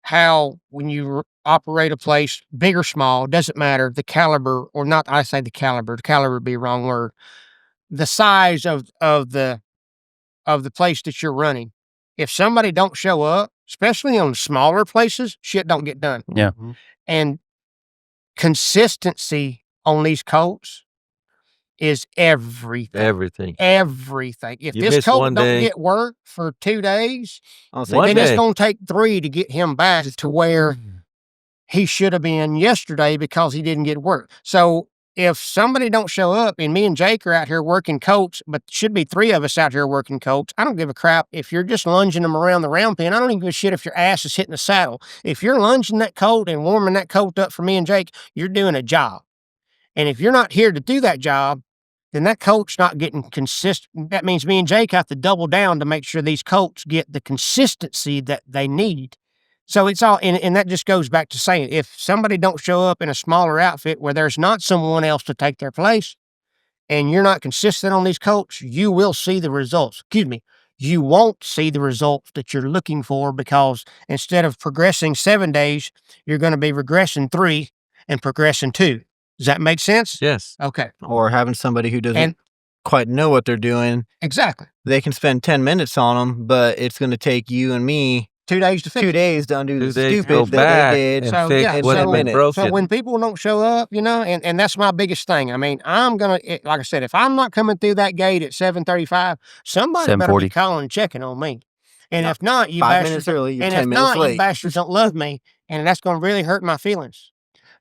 how when you operate a place, big or small, doesn't matter, the caliber, or not, I say the caliber would be a wrong word, the size of the place that you're running. If somebody don't show up, especially on smaller places, shit don't get done. Yeah. And consistency on these colts is everything. Everything. If this colt don't get work for 2 days, then it's going to take 3 to get him back to where he should have been yesterday because he didn't get work. So if somebody don't show up, and me and Jake are out here working colts, but should be 3 of us out here working colts, I don't give a crap if you're just lunging them around the round pen. I don't even give a shit if your ass is hitting the saddle. If you're lunging that colt and warming that colt up for me and Jake, you're doing a job. And if you're not here to do that job, then that colt's not getting consistent. That means me and Jake have to double down to make sure these colts get the consistency that they need. So it's all, and that just goes back to saying, if somebody don't show up in a smaller outfit where there's not someone else to take their place, and you're not consistent on these colts, you will see the results. Excuse me. You won't see the results that you're looking for, because instead of progressing 7 days, you're going to be regressing 3 and progressing 2. Does that make sense? Yes. Okay. Or having somebody who doesn't quite know what they're doing. Exactly. They can spend 10 minutes on them, but it's going to take you and me 2 days to fix 2 days to undo the stupid that they did. And fix what had been broken. So when people don't show up, and that's my biggest thing. I mean, I'm going to, like I said, if I'm not coming through that gate at 7:35, somebody better be calling and checking on me. And if not, you 5 bastards, minutes early, you're and 10 if minutes not, you late. bastards don't love me, and that's going to really hurt my feelings.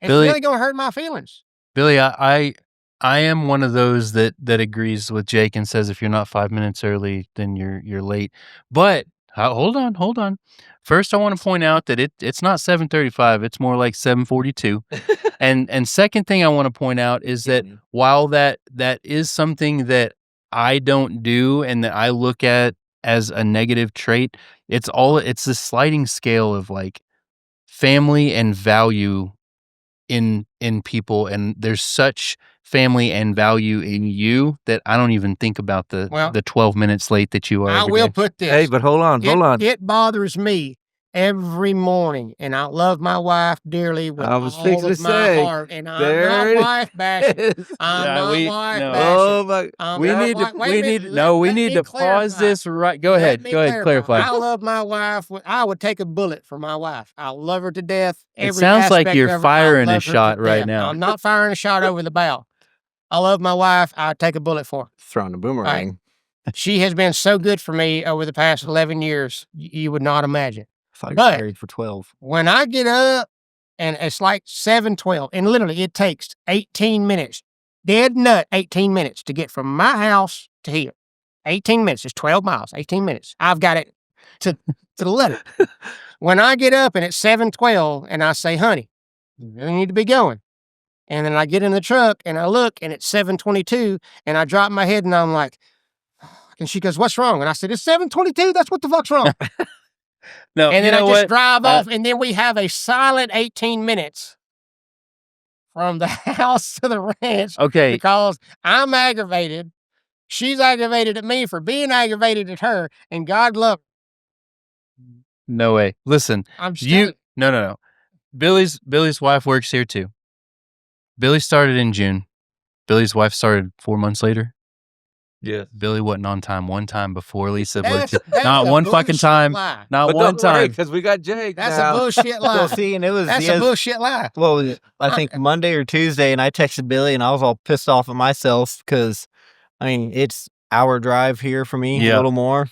It's Billy- really going to hurt my feelings. Billy, I am one of those that agrees with Jake and says if you're not 5 minutes early, then you're late. But hold on. First, I want to point out that it's not 7:35; it's more like 7:42. and second thing I want to point out is that while that is something that I don't do and that I look at as a negative trait, it's the sliding scale of like family and value in people, and there's such family and value in you that I don't even think about the 12 minutes late that you are. I will put this. Hey, but hold on. It bothers me every morning, and I love my wife dearly with all of my heart. And I'm not wife bashing. I'm not wife bashing. Oh my! We need to pause this right. Go ahead, clarify. I love my wife. I would take a bullet for my wife. I love her to death. It sounds like you're firing a shot right now. I'm not firing a shot over the bow. I love my wife. I'd take a bullet for her. Throwing a boomerang. Right. She has been so good for me over the past 11 years. You would not imagine. I got married for 12. When I get up and it's like 7:12, and literally it takes 18 minutes, dead nut 18 minutes to get from my house to here. 18 minutes. It's 12 miles, 18 minutes. I've got it to the letter. When I get up and it's 7:12 and I say, honey, you really need to be going. And then I get in the truck and I look and it's 7:22 and I drop my head and I'm like, and she goes, what's wrong? And I said, it's 7:22. That's what the fuck's wrong. No, and then I just drive off, and then we have a silent 18 minutes from the house to the ranch. Okay. Because I'm aggravated. She's aggravated at me for being aggravated at her, and God love her. No way. Listen, no. Billy's wife works here too. Billy started in June. Billy's wife started 4 months later. Yeah. Billy wasn't on time one time before Lisa. Not one fucking time. Lie. Not one time. Because we got Jake. That's a bullshit lie. Well, see, and that's a bullshit lie. Well, I think Monday or Tuesday, and I texted Billy, and I was all pissed off at myself because, I mean, it's hour drive here for me, a little more,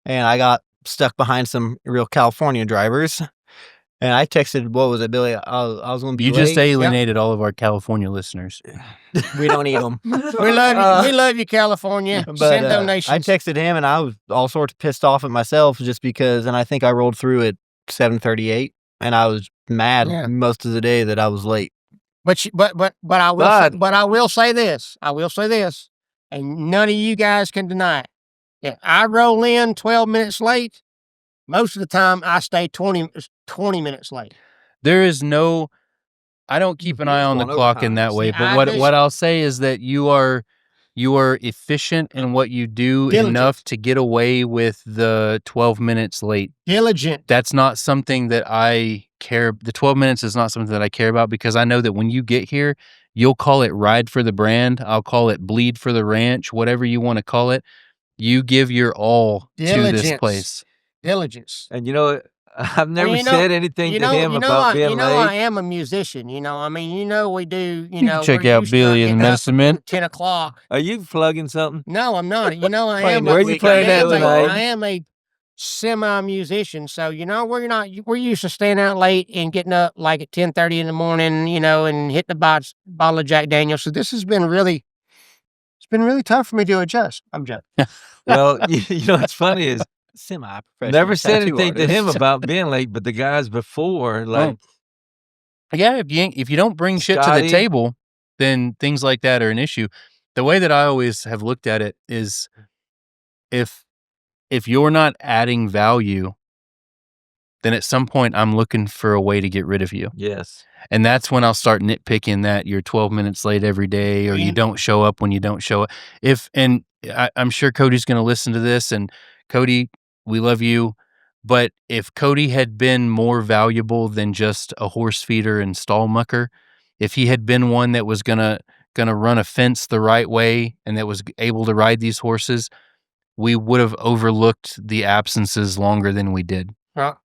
and I got stuck behind some real California drivers. And I texted, what was it, Billy? I was going to be You late. just alienated all of our California listeners. We don't need them. We love you, California. But, send donations. I texted him, and I was all sorts of pissed off at myself just because, and I think I rolled through at 7:38, and I was mad most of the day that I was late. But I will say this. And none of you guys can deny it. If I roll in 12 minutes late, most of the time I stay 20 minutes late. There is no, I don't keep an eye on the clock in that way, but what I'll say is that you are efficient in what you do enough to get away with the 12 minutes late. Diligent. That's not something that I care. The 12 minutes is not something that I care about because I know that when you get here, you'll call it ride for the brand. I'll call it bleed for the ranch, whatever you want to call it. You give your all to this place. Diligence. And I've never said anything to him about being late. I am a musician. I mean, we do, check out Billy and the Medicine Man. 10 o'clock. Are you plugging something? No, I'm not. I am. Where you playing that tonight? I am a semi-musician. So, we're used to staying out late and getting up like at 10:30 in the morning, and hitting a bottle of Jack Daniels. So this has been really tough for me to adjust. I'm joking. Well, what's funny is, semi-professional. Never said anything to him about being late, but the guys before, if you don't bring shit to the table, then things like that are an issue. The way that I always have looked at it is, if you're not adding value, then at some point I'm looking for a way to get rid of you. Yes. And that's when I'll start nitpicking that you're 12 minutes late every day, or you don't show up when you don't show up. I'm sure Cody's going to listen to this, and Cody, we love you. But if Cody had been more valuable than just a horse feeder and stall mucker, if he had been one that was gonna run a fence the right way and that was able to ride these horses, we would have overlooked the absences longer than we did.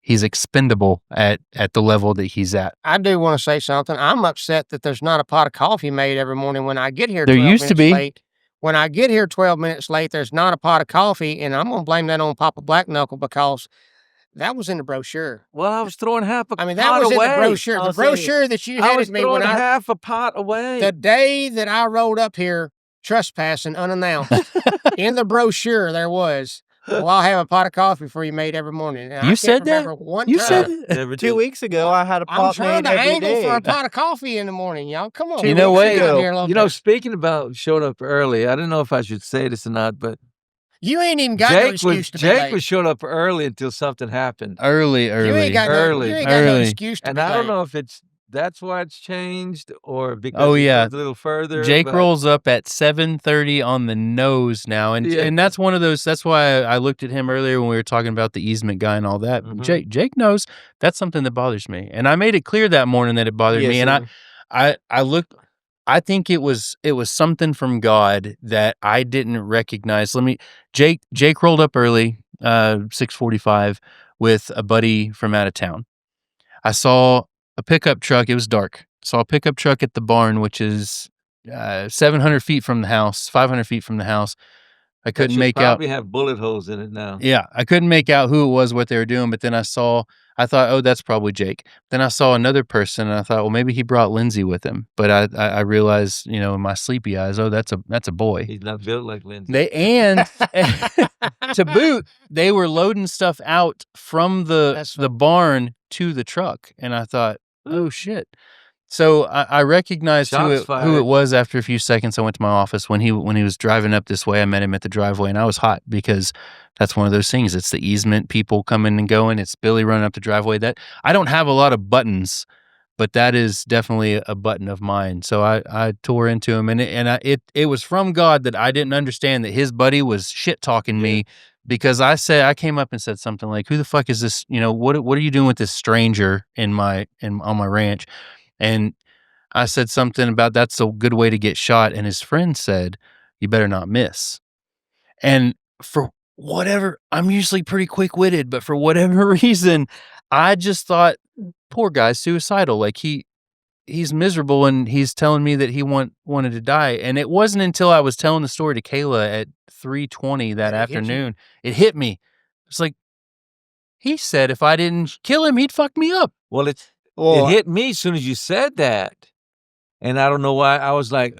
He's expendable at the level that he's at. I do want to say something. I'm upset that there's not a pot of coffee made every morning when I get here. There used to be. Late. When I get here 12 minutes late, there's not a pot of coffee, and I'm going to blame that on Papa Black Knuckle because that was in the brochure. Well, I was throwing half a pot away. That was in the brochure. The brochure that you handed me when half a pot away. The day that I rolled up here trespassing unannounced, in the brochure there was, well, I'll have a pot of coffee for you made every morning. And you said that? You said it? 2 weeks ago, I had a pot made every day. I'm trying to angle for a pot of coffee in the morning, y'all. Come on. You know what? Speaking about showing up early, I don't know if I should say this or not, but you ain't even got no excuse to be late. Jake was showing up early until something happened. Early. You ain't got no excuse to be late. And I don't know if that's why it's changed or because a little further. Jake rolls up at 7:30 on the nose now. And that's one of those, that's why I looked at him earlier when we were talking about the easement guy and all that. Mm-hmm. Jake knows that's something that bothers me. And I made it clear that morning that it bothered me. And I looked, I think it was something from God that I didn't recognize. Jake rolled up early, 6:45 with a buddy from out of town. I saw a pickup truck. It was dark. Saw a pickup truck at the barn, which is 700 feet from the house, 500 feet from the house. I couldn't make out. Probably have bullet holes in it now. Yeah, I couldn't make out who it was, what they were doing. But then I thought, oh, that's probably Jake. Then I saw another person, and I thought, well, maybe he brought Lindsay with him. But I realized, in my sleepy eyes, oh, that's a boy. He's not built like Lindsay. To boot, they were loading stuff out from the barn to the truck, and I thought, oh shit. So I recognized who it was after a few seconds. I went to my office when he was driving up this way. I met him at the driveway, and I was hot because that's one of those things. It's the easement, people coming and going. It's Billy running up the driveway. That I don't have a lot of buttons, but that is definitely a button of mine. So I tore into him, and it was from God that I didn't understand that his buddy was shit talking me. Because I came up and said something like, "Who the fuck is this? What are you doing with this stranger on my ranch?" And I said something about that's a good way to get shot. And his friend said, "You better not miss." And for whatever, I'm usually pretty quick-witted, but for whatever reason, I just thought, poor guy's suicidal. Like he's miserable, and he's telling me that he wanted to die. And it wasn't until I was telling the story to Kayla at 3:20 that afternoon, it hit me. It's like, he said if I didn't kill him, he'd fuck me up. Well, it hit me as soon as you said that. And I don't know why. I was like,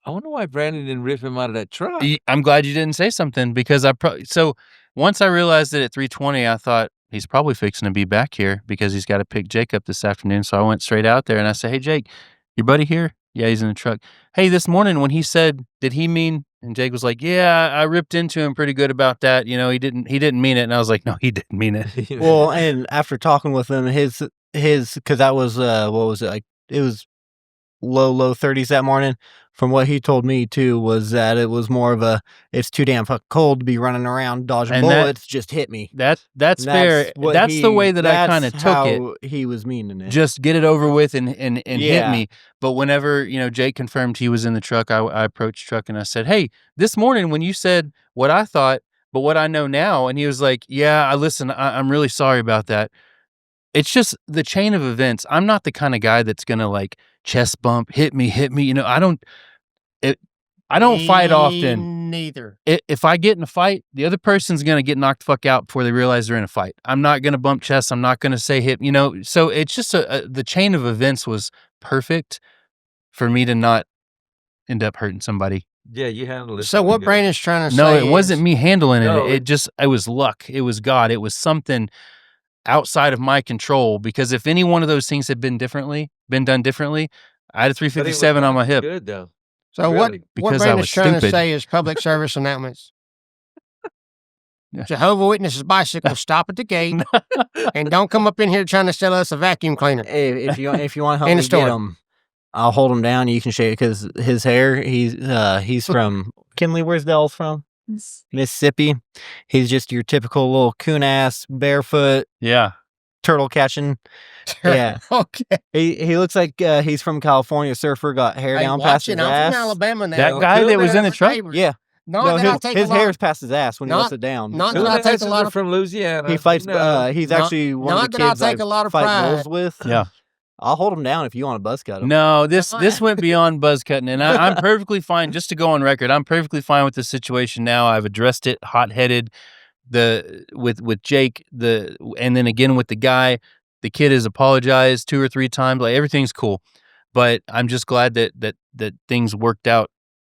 I wonder why Brandon didn't rip him out of that truck. I'm glad you didn't say something, because so once I realized it at 3:20, I thought, he's probably fixing to be back here because he's got to pick Jake up this afternoon. So I went straight out there and I said, "Hey, Jake, your buddy here?" "Yeah, he's in the truck." "Hey, this morning when he said, did he mean?" And Jake was like, "Yeah, I ripped into him pretty good about that. He didn't mean it." And I was like, "No, he didn't mean it." Well, and after talking with him, his, cause that was, what was it? Like, it was low 30s that morning. From what he told me too, was that it was more of it's too damn fucking cold to be running around dodging bullets. Just hit me. That's fair. That's the way that I kind of took it. He was meaning it. Just get it over with and hit me. But whenever Jake confirmed he was in the truck, I approached the truck and I said, "Hey, this morning when you said what I thought, but what I know now," and he was like, "Yeah, I'm really sorry about that." It's just the chain of events. I'm not the kind of guy that's gonna like chest bump, hit me. I don't fight often. Neither. If I get in a fight, the other person's gonna get knocked the fuck out before they realize they're in a fight. I'm not gonna bump chests. I'm not gonna say hit. So it's just the chain of events was perfect for me to not end up hurting somebody. Yeah, you handled it. So what Brandon's trying to say? No, it wasn't me handling it. It was luck. It was God. It was something outside of my control, because if any one of those things had been done differently, I had a 357 on my hip. Good though. So really? What Brandon's trying to say is public service announcements. Jehovah's Witnesses bicycle, stop at the gate, and don't come up in here trying to sell us a vacuum cleaner. If you want to help me get him, I'll hold him down. You can shake, because his hair. He's from Kinley. Where's Dell's from? Mississippi. He's just your typical little coon ass, barefoot, turtle catching. Yeah. Okay. He looks like he's from California. Surfer, got hair down past his ass. I'm from Alabama now. That guy that was in the truck. Yeah. No, his hair's past his ass when he lets it down. Not that I take a lot of from Louisiana. He fights. He's actually one of the kids I fight bulls with. Yeah. I'll hold them down if you want to buzz cut them. No, this went beyond buzz cutting, and I'm perfectly fine. Just to go on record, I'm perfectly fine with the situation now. I've addressed it hot-headed. With Jake, and then again with the guy, the kid has apologized 2 or 3 times. Like, everything's cool, but I'm just glad that things worked out.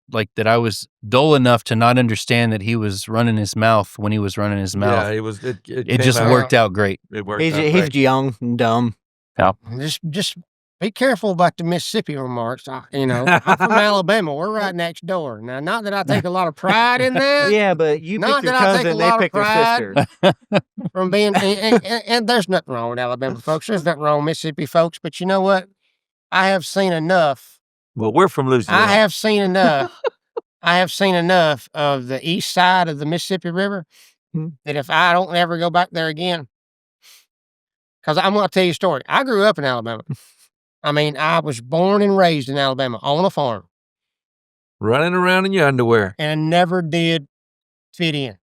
Like, that I was dull enough to not understand that he was running his mouth when he was running his mouth. Yeah, it just worked out great. It worked He's out great. young and dumb. Yeah. Just be careful about the Mississippi remarks. I'm from Alabama. We're right next door. Now, not that I take a lot of pride in that. Yeah, but you Not picked your that I take a cousin, they lot of picked their sister. from being, and there's nothing wrong with Alabama folks. There's nothing wrong with Mississippi folks. But you know what? I have seen enough. Well, we're from Louisiana. I have seen enough. I have seen enough of the east side of the Mississippi River that if I don't ever go back there again, because I'm going to tell you a story. I grew up in Alabama. I mean, I was born and raised in Alabama on a farm. Running around in your underwear. And never did fit in.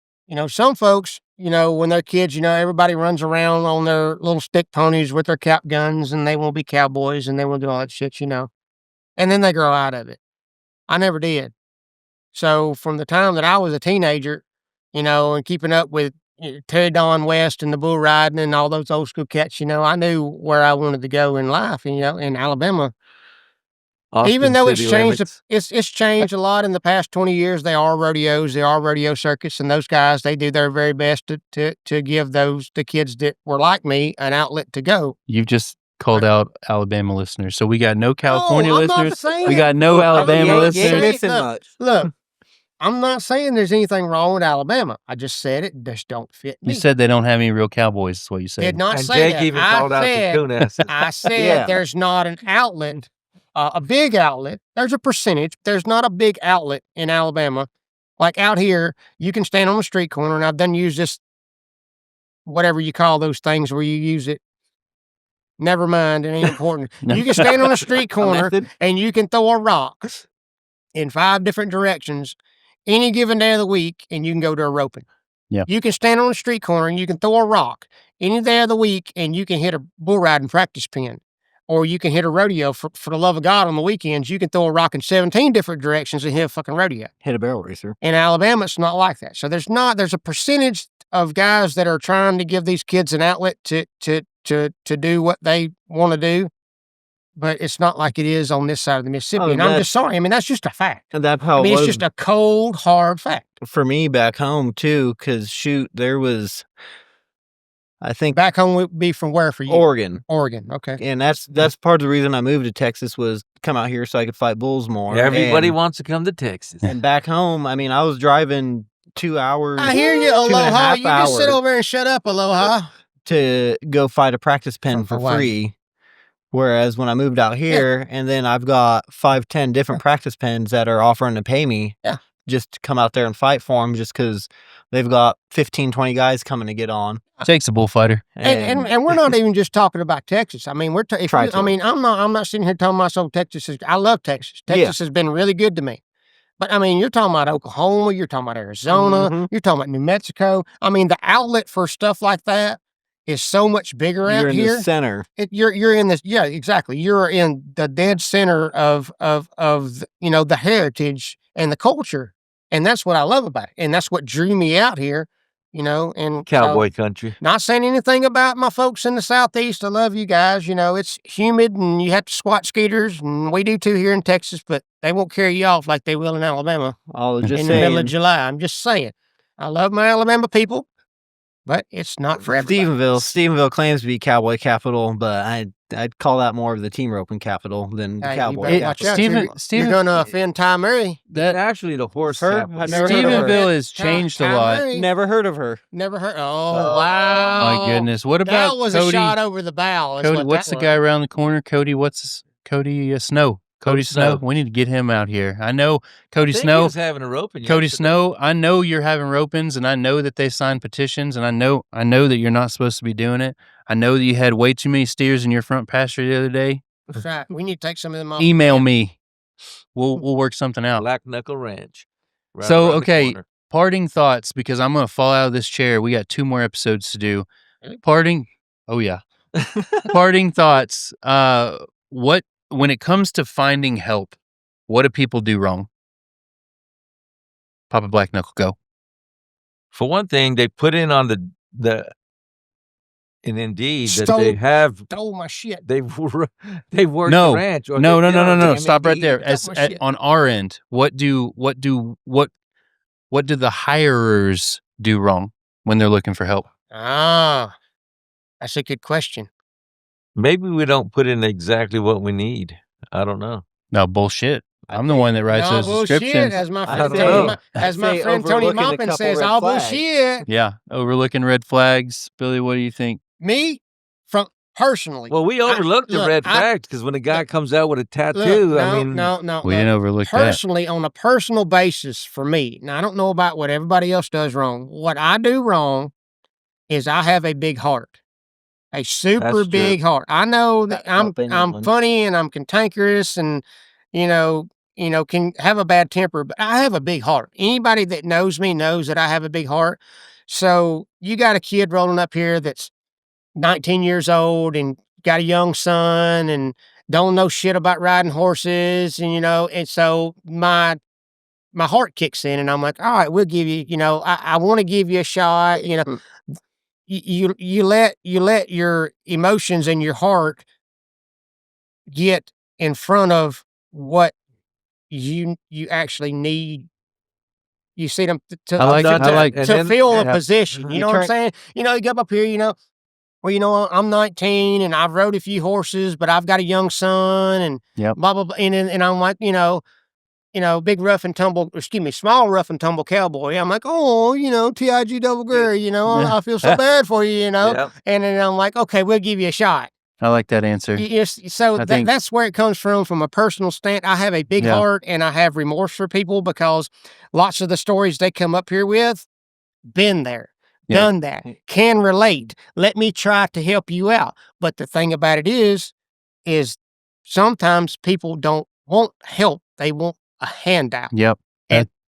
Some folks, when they're kids, everybody runs around on their little stick ponies with their cap guns, and they want to be cowboys, and they want to do all that shit, and then they grow out of it. I never did. So from the time that I was a teenager, and keeping up with Terry Don West and the bull riding and all those old school cats, I knew where I wanted to go in life. In Alabama, Austin even though it's city changed, limits. it's changed a lot in the past 20 years. There are rodeos, there are rodeo circuits, and those guys, they do their very best to give the kids that were like me an outlet to go. You've just called out Alabama listeners, so we got no California I'm not listeners. saying We got no Alabama I'm not listeners. saying- missing look, much. Look, I'm not saying there's anything wrong with Alabama. I just said it just don't fit me. You said they don't have any real cowboys. Is what you said. Did not And say Jake that. even called out the coon asses. I said Yeah. there's not an outlet, a big outlet. There's a percentage. There's not a big outlet in Alabama. Like out here, you can stand on the street corner, and I've done use this, whatever you call those things where you use it. Never mind, it ain't important. No. You can stand on a street corner, method? and you can throw a rock in 5 different directions any given day of the week, and you can go to a roping. Yeah. You can stand on a street corner, and you can throw a rock any day of the week, and you can hit a bull riding practice pen. Or you can hit a rodeo. For the love of God, on the weekends, you can throw a rock in 17 different directions and hit a fucking rodeo. Hit a barrel racer. In Alabama, it's not like that. So there's a percentage of guys that are trying to give these kids an outlet to do what they want to do, but it's not like it is on this side of the Mississippi. Oh, and I'm just sorry. I mean, that's just a fact. And that's how I mean, it it's was just a cold, hard fact. for me back home too. Because there was, I think, Back home would be from where for you? Oregon. Oregon, okay. And that's part of the reason I moved to Texas was come out here so I could fight bulls more. Everybody and, wants to come to Texas. and back home, I mean, I was driving 2 hours. I hear you, 2.5 Aloha. You just sit hours over there and shut up, Aloha. to go fight a practice pen for Hawaii. free. Whereas when I moved out here, and then I've got 5-10 different practice pens that are offering to pay me just to come out there and fight for them just because they've got 15-20 guys coming to get on. Jake's a bullfighter. And we're not even just talking about Texas. I mean, I'm not sitting here telling myself Texas I love Texas. Texas has been really good to me. But I mean, you're talking about Oklahoma, you're talking about Arizona, you're talking about New Mexico. I mean, the outlet for stuff like that is so much bigger You're out in here. the center. You're in this, yeah, exactly. You're in the dead center of the heritage and the culture, and that's what I love about it, and that's what drew me out here, and Cowboy country. Not saying anything about my folks in the Southeast. I love you guys. It's humid and you have to squat skeeters, and we do too here in Texas, but they won't carry you off like they will in Alabama I was just in the middle of saying, July. I'm just saying. I love my Alabama people, but it's not for everybody. Stephenville claims to be cowboy capital, but I'd call that more of the team roping capital than the Hey, you cowboy better capital. watch out. You're going to offend Ty Murray. That actually the horse Her? capital. I've never heard of her. Stephenville has changed a Ty lot. Murray. Never heard of her. Never heard. Oh, wow. My goodness. What about That was Cody? a shot over the bow. is Cody, what what's that the guy was. around the corner? Cody, Cody Snow. Cody Snow. Snow. We need to get him out here. I know Cody I think Snow. he was having a roping. Cody yesterday. Snow, I know you're having ropings, and I know that they signed petitions, and I know that you're not supposed to be doing it. I know that you had way too many steers in your front pasture the other day. That's right. We need to take some of them off. Email me. We'll work something out. Black Knuckle Ranch. Right So, around the okay, corner. parting thoughts, because I'm going to fall out of this chair. We got 2 more episodes to do. Really? Parting. Oh yeah. Parting thoughts. When it comes to finding help, what do people do wrong? Papa Black Knuckle, go. For one thing, they put in on the and Indeed that they have stole my shit. they've worked No. the ranch. Or No. damn Stop right Indeed. there. On our end, what do the hirers do wrong when they're looking for help? Ah, that's a good question. Maybe we don't put in exactly what we need. I don't know. No, bullshit. I'm the one that writes those descriptions. As my I friend don't know. Tony Moppin says, all bullshit. Yeah, overlooking red flags. Billy, what do you think? Me, from personally. Well, we overlooked the red flags because when a guy comes out with a tattoo, no. We didn't overlook personally, on a personal basis for me. Now, I don't know about what everybody else does wrong. What I do wrong is I have a big heart. A super big heart. I know that I'm funny and I'm cantankerous and, can have a bad temper, but I have a big heart. Anybody that knows me knows that I have a big heart. So you got a kid rolling up here that's 19 years old and got a young son and don't know shit about riding horses and so my heart kicks in and I'm like, all right, we'll give you, I want to give you a shot, You let your emotions and your heart get in front of what you actually need. You see them to fill a position. You know what I'm saying? You go up here. Well, I'm 19 and I've rode a few horses, but I've got a young son and blah blah blah. And I'm like, small rough and tumble cowboy. I'm like, TIG double Gary, I feel so bad for you, Yep. And then I'm like, okay, we'll give you a shot. I like that answer. That's where it comes from a personal stand. I have a big heart and I have remorse for people because lots of the stories they come up here with, been there, done that, can relate. Let me try to help you out. But the thing about it is sometimes people don't want help. They want a handout. Yep.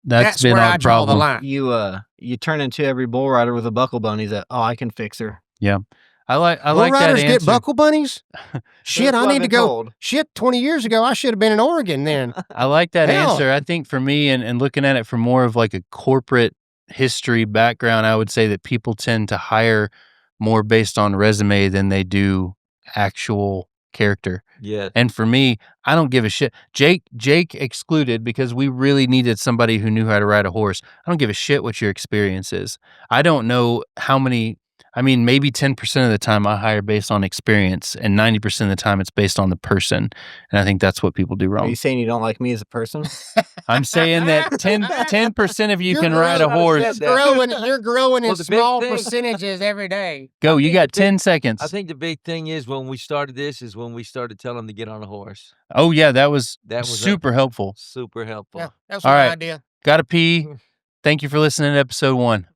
That's been where our I draw problem. the line. You turn into every bull rider with a buckle bunny that, I can fix her. Yeah. I like bull that riders answer. get buckle bunnies? Shit, I need to go. Told. Shit, 20 years ago, I should have been in Oregon then. I like that answer. I think for me, and looking at it from more of like a corporate history background, I would say that people tend to hire more based on resume than they do actual character. Yeah. And for me, I don't give a shit. Jake excluded because we really needed somebody who knew how to ride a horse. I don't give a shit what your experience is. I don't know how many. I mean, maybe 10% of the time I hire based on experience, and 90% of the time it's based on the person. And I think that's what people do wrong. Are you saying you don't like me as a person? I'm saying that 10% of you can ride a horse. You're growing in small percentages every day. Go, you got 10 seconds. I think the big thing is when we started this is when we started telling them to get on a horse. Oh, yeah, that was super helpful. Super helpful. Yeah, that was All my right. idea. Gotta pee. Thank you for listening to episode 1.